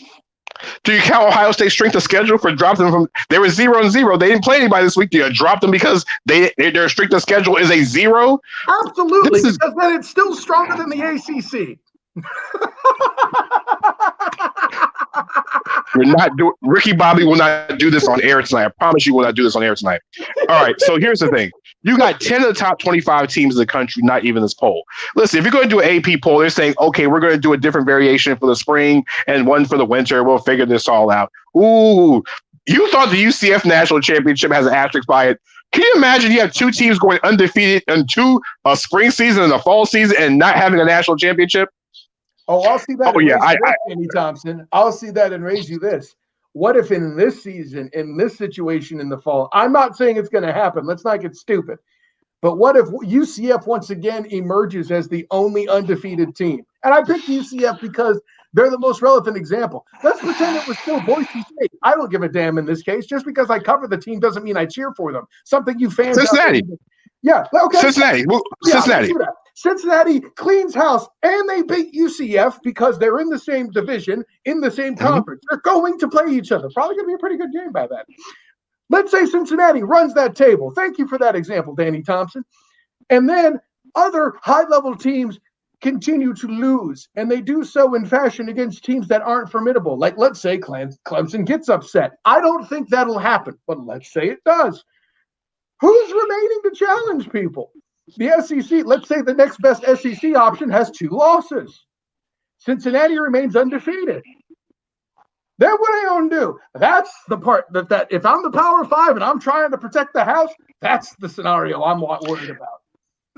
Speaker 1: Do you count Ohio State's strength of schedule for dropping them from? They were 0-0. They didn't play anybody this week. Do you drop them because their strength of schedule is a 0?
Speaker 2: Absolutely, because then it's still stronger than the ACC.
Speaker 1: Ricky Bobby will not do this on air tonight. I promise you will not do this on air tonight. All right, so here's the thing. You got 10 of the top 25 teams in the country, not even this poll. Listen, if you're going to do an AP poll, they're saying, okay, we're going to do a different variation for the spring and one for the winter. We'll figure this all out. Ooh, you thought the UCF National Championship has an asterisk by it. Can you imagine you have two teams going undefeated into a spring season and a fall season and not having a national championship?
Speaker 2: Oh, I'll see that. Andy Thompson. I'll see that and raise you this. What if in this season, in this situation in the fall, I'm not saying it's going to happen. Let's not get stupid. But what if UCF once again emerges as the only undefeated team? And I picked UCF because they're the most relevant example. Let's pretend it was still Boise State. I don't give a damn in this case. Just because I cover the team doesn't mean I cheer for them. Something you fans.
Speaker 1: Cincinnati.
Speaker 2: Yeah. Okay.
Speaker 1: Cincinnati.
Speaker 2: Cincinnati cleans house, and they beat UCF because they're in the same division, in the same conference. They're going to play each other. Probably going to be a pretty good game by that. Let's say Cincinnati runs that table. Thank you for that example, Danny Thompson. And then other high-level teams continue to lose, and they do so in fashion against teams that aren't formidable. Like, let's say Clemson gets upset. I don't think that'll happen, but let's say it does. Who's remaining to challenge people? The SEC, let's say the next best SEC option has 2 losses. Cincinnati remains undefeated. Then what are they going to do? That's the part that if I'm the Power 5 and I'm trying to protect the house, that's the scenario I'm worried about.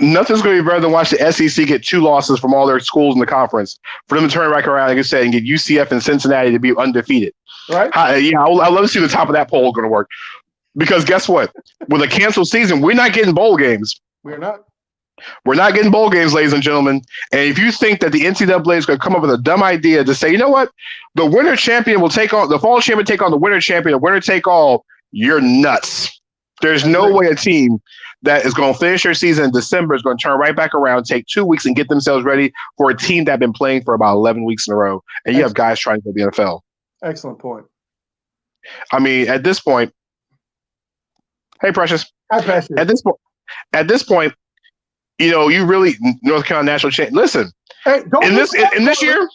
Speaker 1: Nothing's going to be better than watch the SEC get 2 losses from all their schools in the conference. For them to turn back around, like I said, and get UCF and Cincinnati to be undefeated.
Speaker 2: Right?
Speaker 1: I'd love to see the top of that poll going to work. Because guess what? With a canceled season, we're not getting bowl games.
Speaker 2: We're not.
Speaker 1: We're not getting bowl games, ladies and gentlemen. And if you think that the NCAA is going to come up with a dumb idea to say, you know what, the winner champion will take on the fall champion, take on the winner champion, the winner take all, you're nuts. There's no way a team that is going to finish their season in December is going to turn right back around, take 2 weeks, and get themselves ready for a team that's been playing for about 11 weeks in a row. And you have guys trying to go to the NFL.
Speaker 2: Excellent point.
Speaker 1: I mean, at this point, hey, Precious.
Speaker 2: Hi, Precious.
Speaker 1: At this point, you know, you really North Carolina national champ. Listen,
Speaker 2: hey,
Speaker 1: in this year,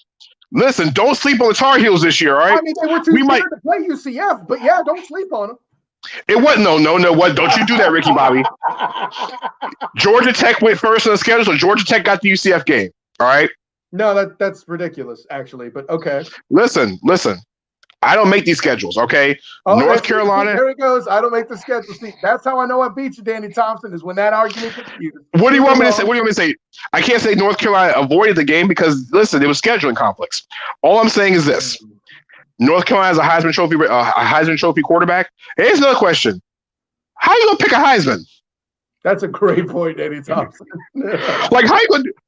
Speaker 1: listen, don't sleep on the Tar Heels this year, all right?
Speaker 2: I mean, they were too scared to play UCF, but yeah, don't sleep on them.
Speaker 1: It wasn't no. What? Don't you do that, Ricky Bobby? Georgia Tech went first on the schedule, so Georgia Tech got the UCF game. All right.
Speaker 2: No, that's ridiculous, actually. But okay.
Speaker 1: Listen. I don't make these schedules, okay?
Speaker 2: Oh,
Speaker 1: North Carolina.
Speaker 2: There it goes. I don't make the schedule. See, that's how I know I beat you, Danny Thompson, is when that argument gets used.
Speaker 1: What do you want me to say? What do you want me to say? I can't say North Carolina avoided the game because, listen, it was scheduling conflicts. All I'm saying is this. North Carolina has a Heisman Trophy quarterback. Here's another question. How are you going to pick a Heisman?
Speaker 2: That's a great point, Danny Thompson.
Speaker 1: Like,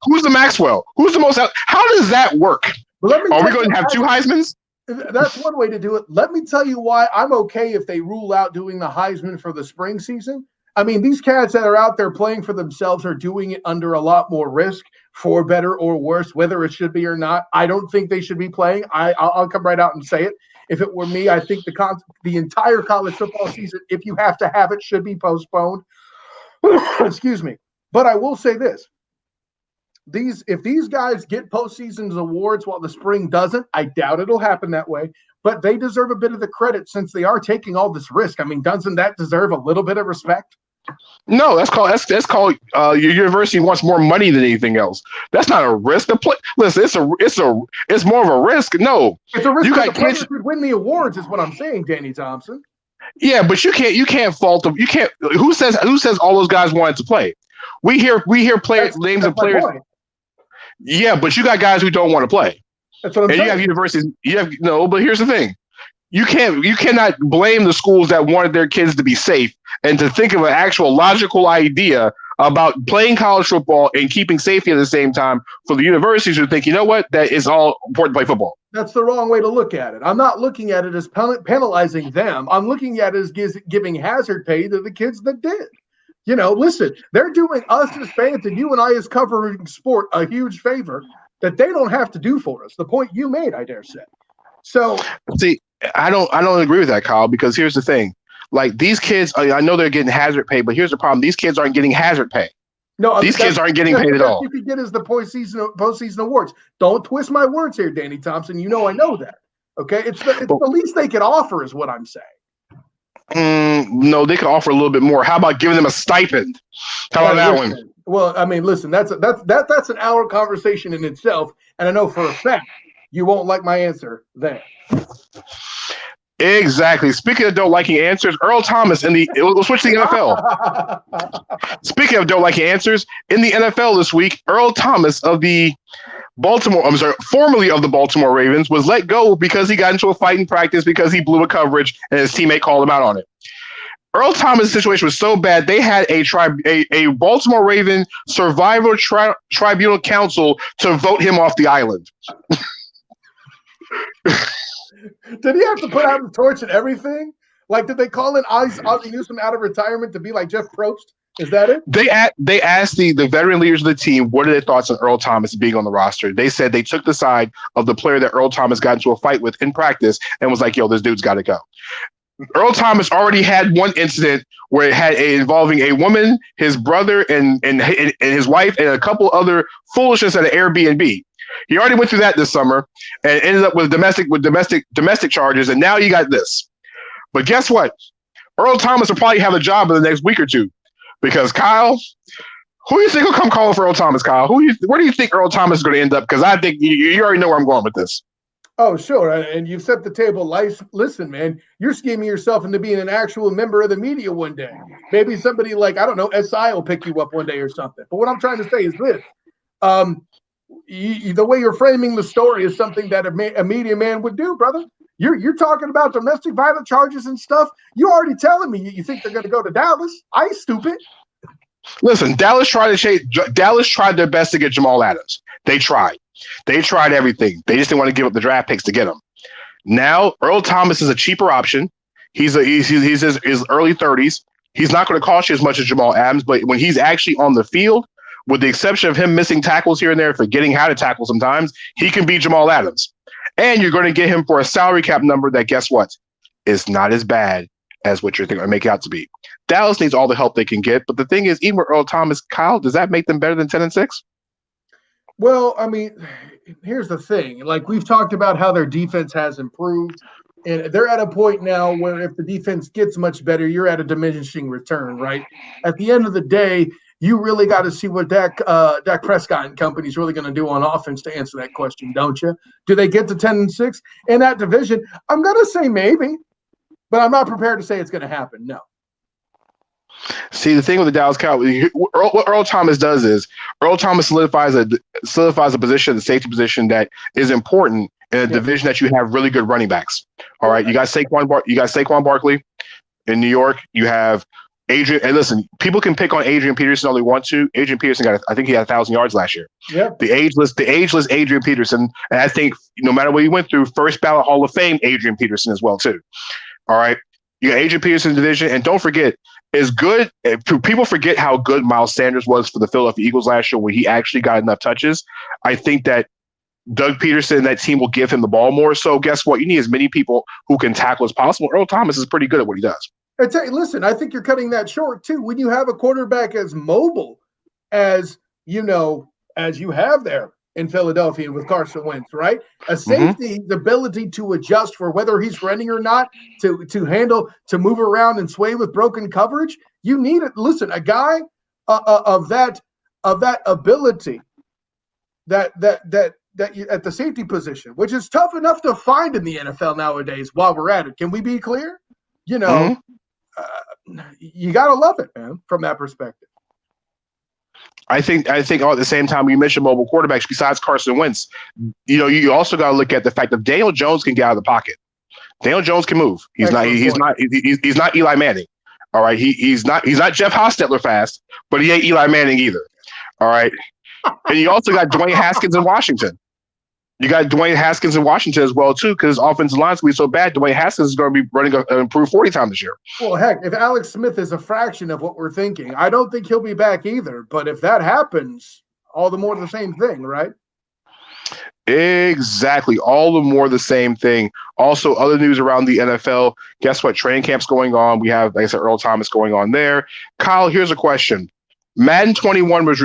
Speaker 1: who's the Maxwell? Who's the most – how does that work? Are we going to have 2 Heismans?
Speaker 2: That's one way to do it. Let me tell you why I'm okay if they rule out doing the Heisman for the spring season. I mean, these cats that are out there playing for themselves are doing it under a lot more risk, for better or worse, whether it should be or not. I don't think they should be playing. I'll come right out and say it. If it were me, I think the entire college football season, if you have to have it, should be postponed. Excuse me. But I will say this. If these guys get postseason's awards while the spring doesn't, I doubt it'll happen that way. But they deserve a bit of the credit since they are taking all this risk. I mean, doesn't that deserve a little bit of respect?
Speaker 1: No, that's called your university wants more money than anything else. That's not a risk. Listen, it's more of a risk. No,
Speaker 2: it's a risk. You the players could win the awards, is what I'm saying, Danny Thompson.
Speaker 1: Yeah, but you can't fault them. You can't. Who says all those guys wanted to play? We hear players names of players. Point. Yeah, but you got guys who don't want to play.
Speaker 2: That's what I'm saying.
Speaker 1: You have universities. But here's the thing. you cannot blame the schools that wanted their kids to be safe and to think of an actual logical idea about playing college football and keeping safety at the same time for the universities who think, you know what, that is all important to play football.
Speaker 2: That's the wrong way to look at it. I'm not looking at it as penalizing them. I'm looking at it as giving hazard pay to the kids that did. You know, listen, they're doing us as fans and you and I as covering sport a huge favor that they don't have to do for us. The point you made, I dare say. So,
Speaker 1: see, I don't agree with that, Kyle, because here's the thing. Like, these kids, I know they're getting hazard pay, but here's the problem. These kids aren't getting hazard pay.
Speaker 2: No,
Speaker 1: these kids aren't getting paid at all.
Speaker 2: You could get is the postseason awards. Don't twist my words here, Danny Thompson. You know I know that. Okay, it's the least they can offer, is what I'm saying.
Speaker 1: No, they could offer a little bit more. How about giving them a stipend? How about that one?
Speaker 2: Well, I mean, listen, that's an hour conversation in itself, and I know for a fact you won't like my answer there.
Speaker 1: Exactly. Speaking of don't liking answers, Earl Thomas we'll switch to the NFL. Speaking of don't liking answers, in the NFL this week, Earl Thomas of the formerly of the Baltimore Ravens, was let go because he got into a fight in practice because he blew a coverage and his teammate called him out on it. Earl Thomas' situation was so bad, they had a Baltimore Raven Survivor Tribunal Council to vote him off the island.
Speaker 2: Did he have to put out the torch and everything? Like, did they call in Ozzie Newsome out of retirement to be like Jeff Probst? Is that it?
Speaker 1: They asked the veteran leaders of the team what are their thoughts on Earl Thomas being on the roster. They said they took the side of the player that Earl Thomas got into a fight with in practice and was like, yo, this dude's got to go. Earl Thomas already had one incident where it had involving a woman, his brother, and his wife, and a couple other foolishness at an Airbnb. He already went through that this summer and ended up with domestic charges, and now you got this. But guess what? Earl Thomas will probably have a job in the next week or two, because Kyle, who do you think will come calling for Earl Thomas? Kyle, where do you think Earl Thomas is going to end up? Because I think you already know where I'm going with this.
Speaker 2: Oh, sure. And you've set the table. Listen, man, you're scheming yourself into being an actual member of the media one day. Maybe somebody like, I don't know, SI will pick you up one day or something. But what I'm trying to say is this. The way you're framing the story is something that a media man would do, brother. You're talking about domestic violence charges and stuff. You're already telling me you think they're going to go to Dallas. I ain't stupid.
Speaker 1: Listen, Dallas tried their best to get Jamal Adams. They tried everything. They just didn't want to give up the draft picks to get him. Now, Earl Thomas is a cheaper option. He's his early 30s. He's not going to cost you as much as Jamal Adams, but when he's actually on the field, with the exception of him missing tackles here and there, forgetting how to tackle sometimes, he can be Jamal Adams. And you're going to get him for a salary cap number that, guess what, is not as bad as what you're thinking or make it out to be. Dallas needs all the help they can get. But the thing is, even with Earl Thomas, Kyle, does that make them better than 10-6?
Speaker 2: Well, I mean, here's the thing. Like, we've talked about how their defense has improved. And they're at a point now where if the defense gets much better, you're at a diminishing return, right? At the end of the day, you really got to see what Dak Prescott and company is really going to do on offense to answer that question, don't you? Do they get to 10-6 in that division? I'm going to say maybe, but I'm not prepared to say it's going to happen. No.
Speaker 1: See, the thing with the Dallas Cowboys, what Earl Thomas does is Earl Thomas solidifies a position, the safety position that is important in a division that you have really good running backs. All right, you got Saquon Barkley in New York. You have Adrian. And listen, people can pick on Adrian Peterson all they want to. Adrian Peterson I think he had 1,000 yards last year.
Speaker 2: Yeah.
Speaker 1: The ageless Adrian Peterson, and I think no matter what he went through, first ballot Hall of Fame Adrian Peterson as well too. All right, you got Adrian Peterson division, and don't forget. Is good. People forget how good Miles Sanders was for the Philadelphia Eagles last year, where he actually got enough touches. I think that Doug Peterson and that team will give him the ball more. So guess what? You need as many people who can tackle as possible. Earl Thomas is pretty good at what he does.
Speaker 2: Listen, I think you're cutting that short too. When you have a quarterback as mobile as you have there in Philadelphia with Carson Wentz, right? A safety's ability to adjust for whether he's running or not, to handle, to move around and sway with broken coverage. You need it. Listen, a guy of that ability, that you, at the safety position, which is tough enough to find in the NFL nowadays. While we're at it, can we be clear? You got to love it, man, from that perspective.
Speaker 1: I think all at the same time, you mentioned mobile quarterbacks besides Carson Wentz. You also got to look at the fact that Daniel Jones can get out of the pocket. Daniel Jones can move. He's not Eli Manning. All right. He's not Jeff Hostetler fast, but he ain't Eli Manning either. All right. And you also got Dwayne Haskins in Washington. You got Dwayne Haskins in Washington as well, too, because his offensive line's going to be so bad. Dwayne Haskins is going to be running an improved 40 time this year.
Speaker 2: Well, heck, if Alex Smith is a fraction of what we're thinking, I don't think he'll be back either. But if that happens, all the more the same thing, right?
Speaker 1: Exactly. All the more the same thing. Also, other news around the NFL. Guess what? Training camp's going on. We have, like I said, Earl Thomas going on there. Kyle, here's a question. Madden 21 was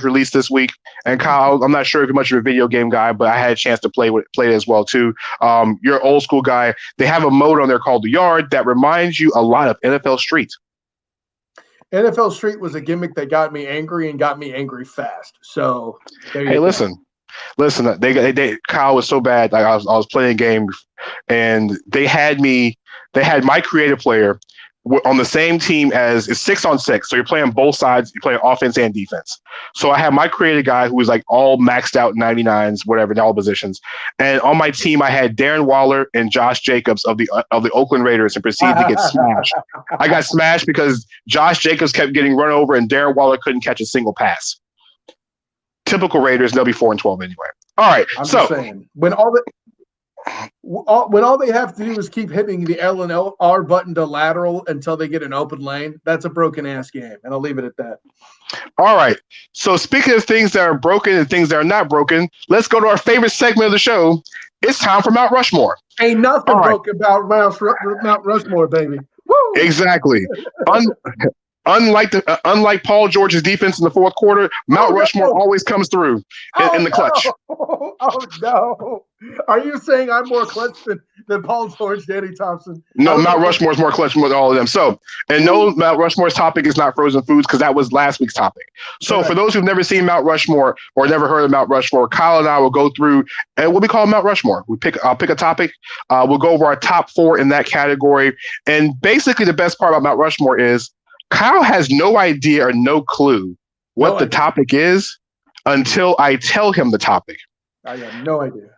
Speaker 1: released this week, and Kyle, I'm not sure if you're much of a video game guy, but I had a chance to play it as well too. You're an old school guy. They have a mode on there called The Yard that reminds you a lot of NFL Street.
Speaker 2: NFL Street was a gimmick that got me angry and got me angry fast. So,
Speaker 1: hey, listen, they Kyle was so bad. Like I was playing a game, and they had my creative player on the same team as it's 6-on-6. So you're playing both sides. You're playing offense and defense. So I have my creative guy who was like all maxed out 99s, whatever, in all positions. And on my team, I had Darren Waller and Josh Jacobs of the Oakland Raiders and proceeded to get smashed. I got smashed because Josh Jacobs kept getting run over and Darren Waller couldn't catch a single pass. Typical Raiders, they'll be 4-12 anyway. All right.
Speaker 2: I'm just saying, when all they have to do is keep hitting the L and R button to lateral until they get an open lane, that's a broken ass game, and I'll leave it at that.
Speaker 1: All right. So speaking of things that are broken and things that are not broken, let's go to our favorite segment of the show. It's time for Mount Rushmore.
Speaker 2: Ain't nothing broken about Mount Rushmore, baby. Woo!
Speaker 1: Exactly. Unlike Paul George's defense in the fourth quarter, Mount Rushmore always comes through in the clutch.
Speaker 2: Oh, no. Are you saying I'm more clutch than Paul George, Danny Thompson?
Speaker 1: No, Mount Rushmore is more clutch than all of them. So, and no, Mount Rushmore's topic is not frozen foods because that was last week's topic. So for those who've never seen Mount Rushmore or never heard of Mount Rushmore, Kyle and I will go through and what we call Mount Rushmore. I'll pick a topic. We'll go over our top 4 in that category. And basically the best part about Mount Rushmore is Kyle has no idea or no clue what the topic is until I tell him the topic.
Speaker 2: I have no idea.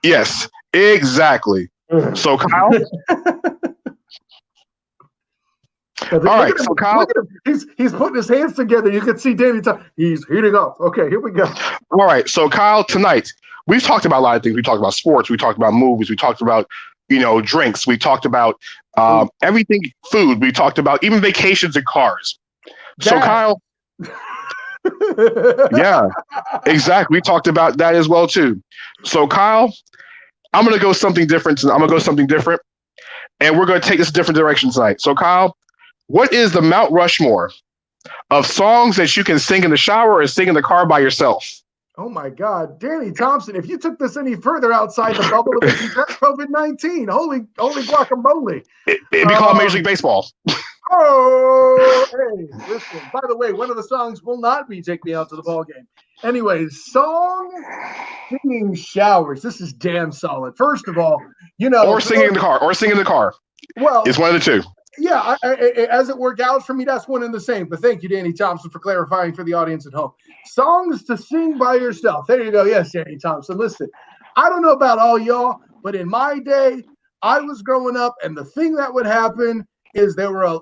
Speaker 1: Yes, exactly. So, Kyle. All right, so Kyle.
Speaker 2: He's putting his hands together. You can see Danny. He's heating up. Okay, here we go.
Speaker 1: All right, so Kyle, tonight we've talked about a lot of things. We talked about sports. We talked about movies. We talked about drinks. We talked about everything, food. We talked about even vacations and cars. So Kyle, yeah, exactly. We talked about that as well too. So Kyle, I'm going to go something different. And we're going to take this a different direction tonight. So Kyle, what is the Mount Rushmore of songs that you can sing in the shower or sing in the car by yourself?
Speaker 2: Oh my God, Danny Thompson! If you took this any further outside the bubble, it would be COVID-19. Holy guacamole!
Speaker 1: It'd be called Major League Baseball.
Speaker 2: Oh, hey, listen. By the way, one of the songs will not be "Take Me Out to the Ball Game." Anyways, singing showers. This is damn solid. First of all,
Speaker 1: or singing in the car. Well, it's one of the two.
Speaker 2: Yeah, as it worked out for me, that's one and the same. But thank you, Danny Thompson, for clarifying for the audience at home. Songs to sing by yourself. There you go. Yes, Danny Thompson. Listen, I don't know about all y'all, but in my day, I was growing up, and the thing that would happen is there was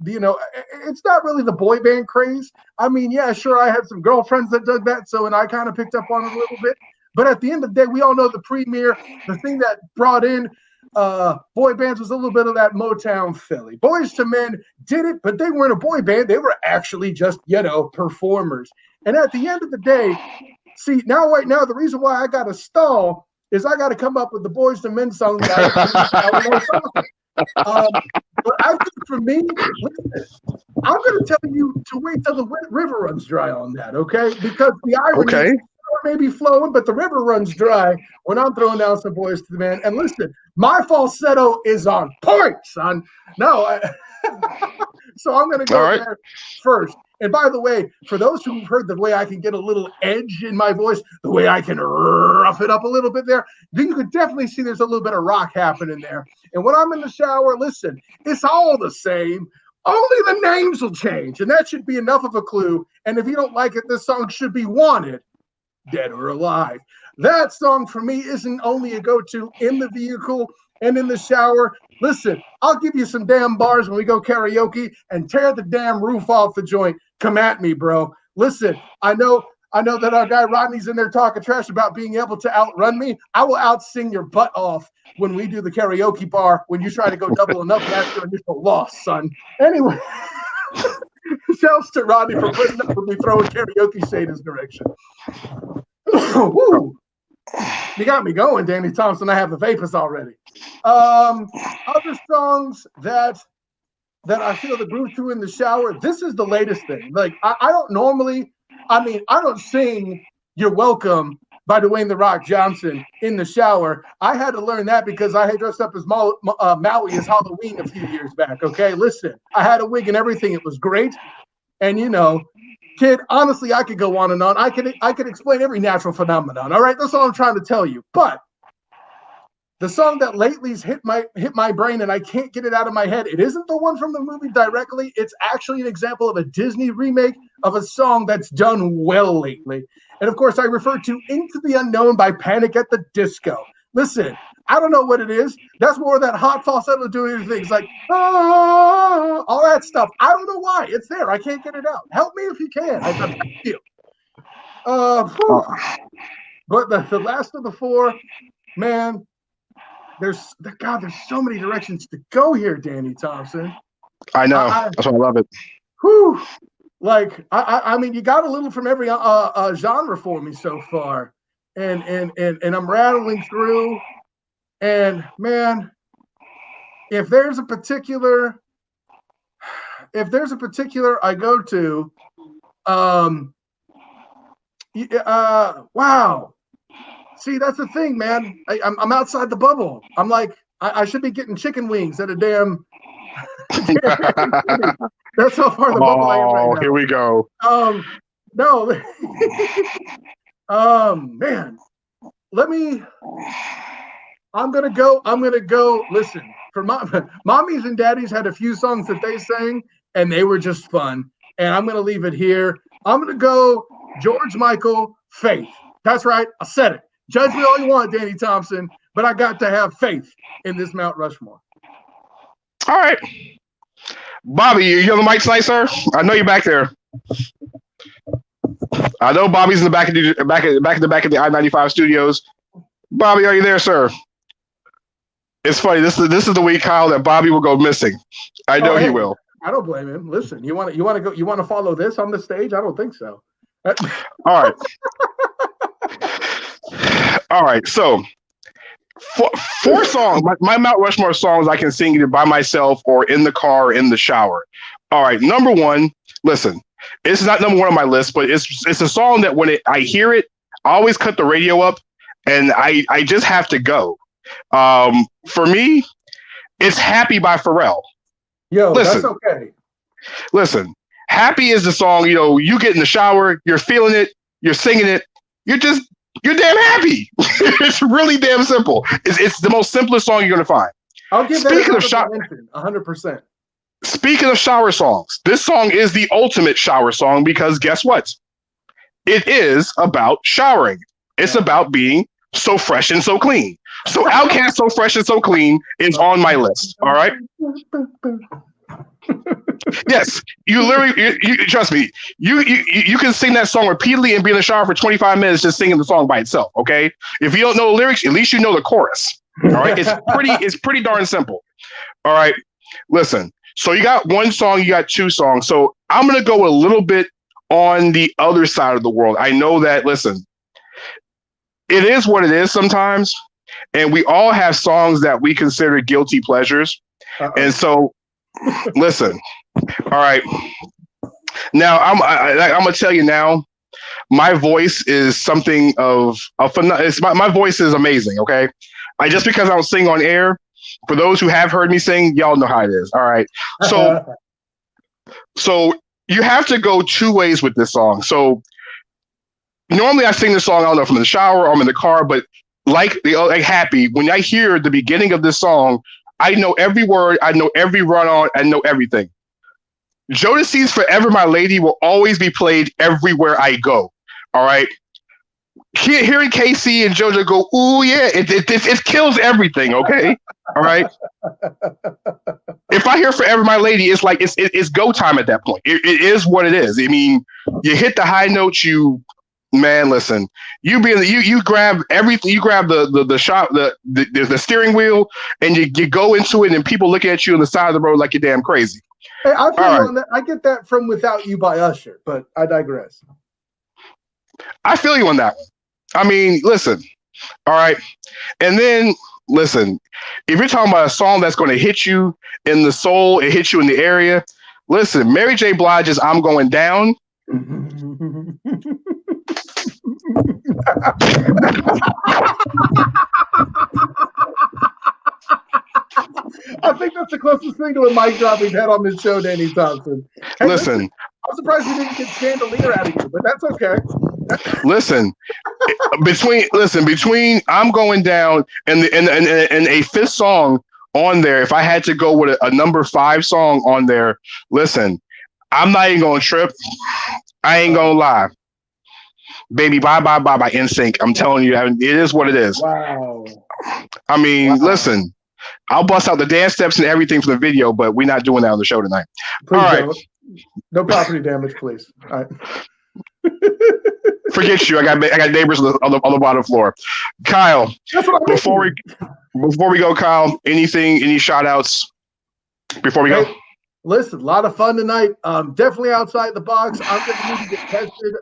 Speaker 2: it's not really the boy band craze. I mean, yeah, sure, I had some girlfriends that dug that, and I kind of picked up on it a little bit. But at the end of the day, we all know the thing that brought in boy bands was a little bit of that Motown Philly. Boyz II Men did it, but they weren't a boy band. They were actually just, performers. And at the end of the day, see, right now, the reason why I got to stall is I got to come up with the Boyz II Men song. But I think for me, I'm going to tell you to wait till the river runs dry on that, okay? Because the irony may be flowing, but the river runs dry when I'm throwing down some Boyz II Men. And listen, my falsetto is on point, son. No, so I'm going to go there first. And by the way, for those who've heard the way I can get a little edge in my voice, the way I can rough it up a little bit there, then you could definitely see there's a little bit of rock happening there. And when I'm in the shower, listen, it's all the same. Only the names will change. And that should be enough of a clue. And if you don't like it, this song should be wanted. Dead or Alive. That song for me isn't only a go-to in the vehicle and in the shower. Listen, I'll give you some damn bars when we go karaoke and tear the damn roof off the joint. Come at me, bro. Listen, I know that our guy Rodney's in there talking trash about being able to outrun me. I will outsing your butt off when we do the karaoke bar when you try to go double enough after your initial loss, son. Anyway, shouts to Rodney for putting up with me throwing karaoke shade his direction. Woo. You got me going, Danny Thompson. I have the vapors already. Other songs that I feel the groove to in the shower. This is the latest thing. Like I don't sing "You're Welcome" by Dwayne "The Rock" Johnson in the shower. I had to learn that because I had dressed up as Maui as Halloween a few years back. Okay, listen, I had a wig and everything. It was great, and kid, honestly, I could go on and on. I could explain every natural phenomenon. All right, that's all I'm trying to tell you. But the song that lately's hit my brain and I can't get it out of my head. It isn't the one from the movie directly. It's actually an example of a Disney remake of a song that's done well lately. And of course, I refer to "Into the Unknown" by Panic at the Disco. Listen, I don't know what it is. That's more of that hot falsetto doing things like all that stuff. I don't know why. It's there. I can't get it out. Help me if you can. I thank you. But the last of the four, man. There's so many directions to go here, Danny Thompson.
Speaker 1: I know. That's why I love it.
Speaker 2: Whew. Like, I mean, you got a little from every genre for me so far. And I'm rattling through. And, man, if there's a particular I go to, wow. See, that's the thing, man. I'm outside the bubble. I'm like, I should be getting chicken wings at a damn. That's how far the bubble I am right now.
Speaker 1: Here we go.
Speaker 2: No. Man. I'm gonna go. Listen, for mommies and daddies had a few songs that they sang, and they were just fun. And I'm gonna leave it here. I'm gonna go George Michael, Faith. That's right. I said it. Judge me all you want, Danny Thompson, but I got to have faith in this Mount Rushmore.
Speaker 1: All right. Bobby, you on the mic tonight, sir? I know you're back there. I know Bobby's in the back of the I-95 studios. Bobby, are you there, sir? It's funny. This is the week, Kyle, that Bobby will go missing. I know he will.
Speaker 2: I don't blame him. Listen, you want to follow this on the stage? I don't think so.
Speaker 1: All right. All right, so four songs. My Mount Rushmore songs I can sing either by myself or in the car or in the shower. All right, number one. Listen, it's not number one on my list, but it's a song that when I hear it, I always cut the radio up, and I just have to go. For me, it's "Happy" by Pharrell.
Speaker 2: Yo, listen, that's okay.
Speaker 1: Listen, "Happy" is the song. You get in the shower, you're feeling it, you're singing it, you're damn happy. It's really damn simple. It's the most simplest song you're gonna find.
Speaker 2: I'll give
Speaker 1: Speaking
Speaker 2: that
Speaker 1: of shower,
Speaker 2: 100%.
Speaker 1: Speaking of shower songs, this song is the ultimate shower song because guess what? It is about showering. It's about being so fresh and so clean. So Outkast, "So Fresh and So Clean" is on my list. All right. Yes, you literally. You trust me. You can sing that song repeatedly and be in the shower for 25 minutes just singing the song by itself. Okay. If you don't know the lyrics, at least you know the chorus. All right. It's pretty darn simple. All right. Listen. So you got one song, you got two songs. So I'm gonna go a little bit on the other side of the world. I know that. Listen, it is what it is sometimes, and we all have songs that we consider guilty pleasures. And so, listen. All right. Now I'm gonna tell you now. My voice is something of a my voice is amazing. Okay, just because I don't sing on air. For those who have heard me sing, y'all know how it is. All right. So you have to go two ways with this song. So normally I sing this song, I don't know if I'm in the shower or I'm in the car, but like "Happy," when I hear the beginning of this song, I know every word, I know every run on, I know everything. Jodeci's "Forever My Lady" will always be played everywhere I go. All right. hearing Casey and JoJo go, ooh yeah, it kills everything. Okay, all right. If I hear "Forever My Lady," it's like it's go time at that point. It is what it is. I mean, you hit the high notes, man, listen, you grab everything, you grab the shop, the steering wheel, and you go into it, and people looking at you on the side of the road like you're damn crazy.
Speaker 2: Hey, I feel you on that. I get that from "Without You" by Usher, but I digress.
Speaker 1: I feel you on that one. I mean, listen, all right, and then listen, if you're talking about a song that's going to hit you in the soul, it hits you in the area. Listen, Mary J. Blige's "I'm Going Down."
Speaker 2: I think that's the closest thing to a mic drop we've had on this show, Danny Thompson. Hey,
Speaker 1: listen,
Speaker 2: I'm surprised we didn't get Chandelier out of you, but that's okay.
Speaker 1: Listen, between "I'm Going Down" and a fifth song on there, if I had to go with a number 5 song on there, listen, I'm not even going to trip. I ain't going to lie. Baby, bye by NSYNC. I'm telling you, it is what it is.
Speaker 2: Wow.
Speaker 1: I mean, listen, I'll bust out the dance steps and everything from the video, but we're not doing that on the show tonight.
Speaker 2: Please all right. No property damage, please. All right.
Speaker 1: Forget you. I got neighbors on the bottom floor. Kyle, before we go, Kyle, any shout outs before we go?
Speaker 2: Listen, a lot of fun tonight. Definitely outside the box. I'm going to need to get tested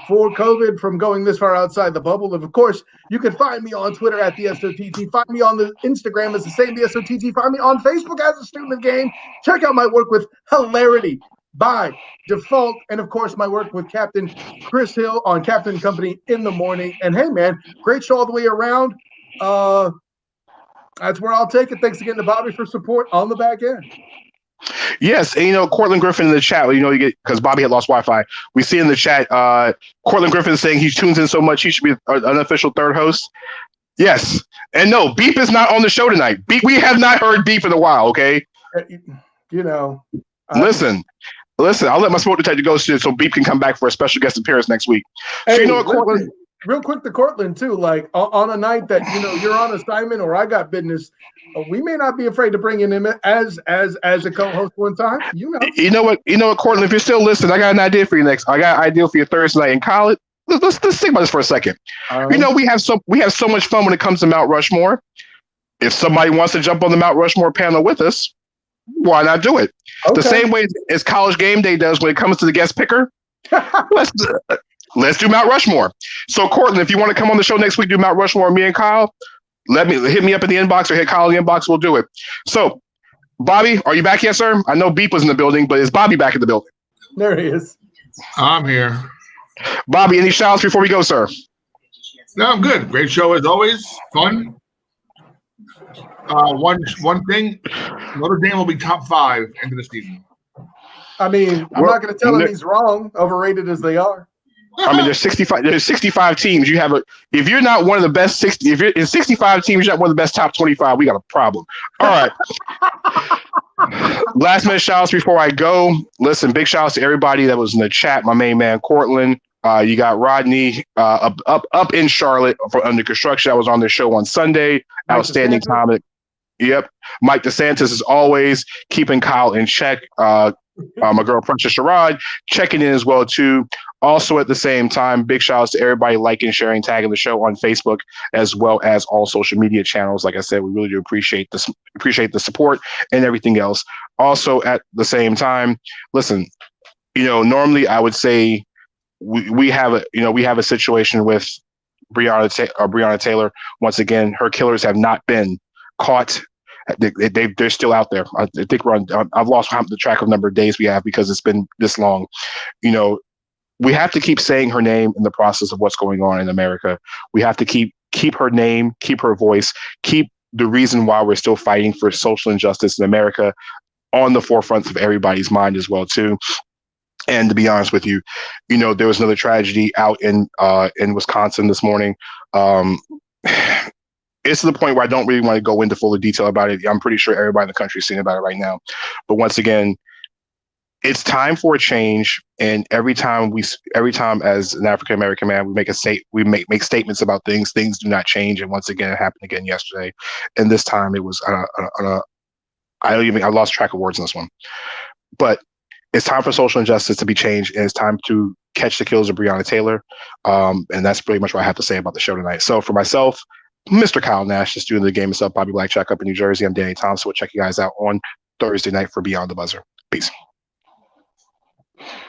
Speaker 2: for COVID from going this far outside the bubble. And of course, you can find me on Twitter at the SOTT. Find me on the Instagram as the same the SOTT. Find me on Facebook as a student of the game. Check out my work with Hilarity by Default, and of course my work with Captain Chris Hill on Captain Company in the morning. And hey man, great show all the way around. That's where I'll take it. Thanks again to Bobby for support on the back end.
Speaker 1: Yes, and Cortland Griffin in the chat, you get, because Bobby had lost Wi-Fi. We see in the chat, Cortland Griffin is saying he tunes in so much he should be an unofficial third host. Yes, and no, Beep is not on the show tonight. Beep, we have not heard Beep in a while. Okay, listen, I'll let my smoke detector go so Beep can come back for a special guest appearance next week.
Speaker 2: Hey, so Cortland. Real quick to Cortland too, like on a night that you're on assignment or I got business, we may not be afraid to bring him as a co-host one time. You know
Speaker 1: what, Cortland, if you're still listening, I got an idea for you next. I got an idea for your Thursday night in college. Let's think about this for a second. We have so much fun when it comes to Mount Rushmore. If somebody wants to jump on the Mount Rushmore panel with us, why not do it? Okay. The same way as College Game Day does when it comes to the guest picker. Let's do Mount Rushmore. So, Cortland, if you want to come on the show next week, do Mount Rushmore, me and Kyle, hit me up in the inbox or hit Kyle in the inbox. We'll do it. So, Bobby, are you back yet, sir? I know Beep was in the building, but is Bobby back in the building?
Speaker 2: There he is.
Speaker 3: I'm here.
Speaker 1: Bobby, any shout outs before we go, sir?
Speaker 3: No, I'm good. Great show as always. Fun. One thing, Notre Dame will be top 5 end of the season.
Speaker 2: I mean, I'm not going to tell him he's wrong, overrated as they are.
Speaker 1: I mean, there's 65 teams. If you're not one of the best 60, if you're in 65 teams, you're not one of the best top 25. We got a problem. All right. Last minute shout outs before I go. Listen, big shout outs to everybody that was in the chat. My main man, Cortland. You got Rodney up in Charlotte for under construction. I was on the show on Sunday. Outstanding time. Yep. Mike DeSantis, as always, keeping Kyle in check. My girl, Princess Sherrod, checking in as well, too. Also, at the same time, big shout outs to everybody liking, sharing, tagging the show on Facebook, as well as all social media channels. Like I said, we really do appreciate the support and everything else. Also, at the same time, listen, normally I would say we have a situation with Breonna Taylor. Once again, her killers have not been caught. They're still out there. I think I've lost the track of number of days we have because it's been this long. We have to keep saying her name in the process of what's going on in America. We have to keep her name, keep her voice, keep the reason why we're still fighting for social injustice in America on the forefronts of everybody's mind as well, too. And to be honest with you, there was another tragedy out in Wisconsin this morning. It's to the point where I don't really want to go into full detail about it. I'm pretty sure everybody in the country is seeing about it right now. But once again, it's time for a change. And every time as an African American man, we make statements about things. Things do not change. And once again, it happened again yesterday. And this time it was I lost track of words in this one. But it's time for social injustice to be changed, and it's time to catch the killers of Breonna Taylor. And that's pretty much what I have to say about the show tonight. So for myself, Mr. Kyle Nash, the student of the game itself, Bobby Blackjack up in New Jersey. I'm Danny Thompson. We'll check you guys out on Thursday night for Beyond the Buzzer. Peace.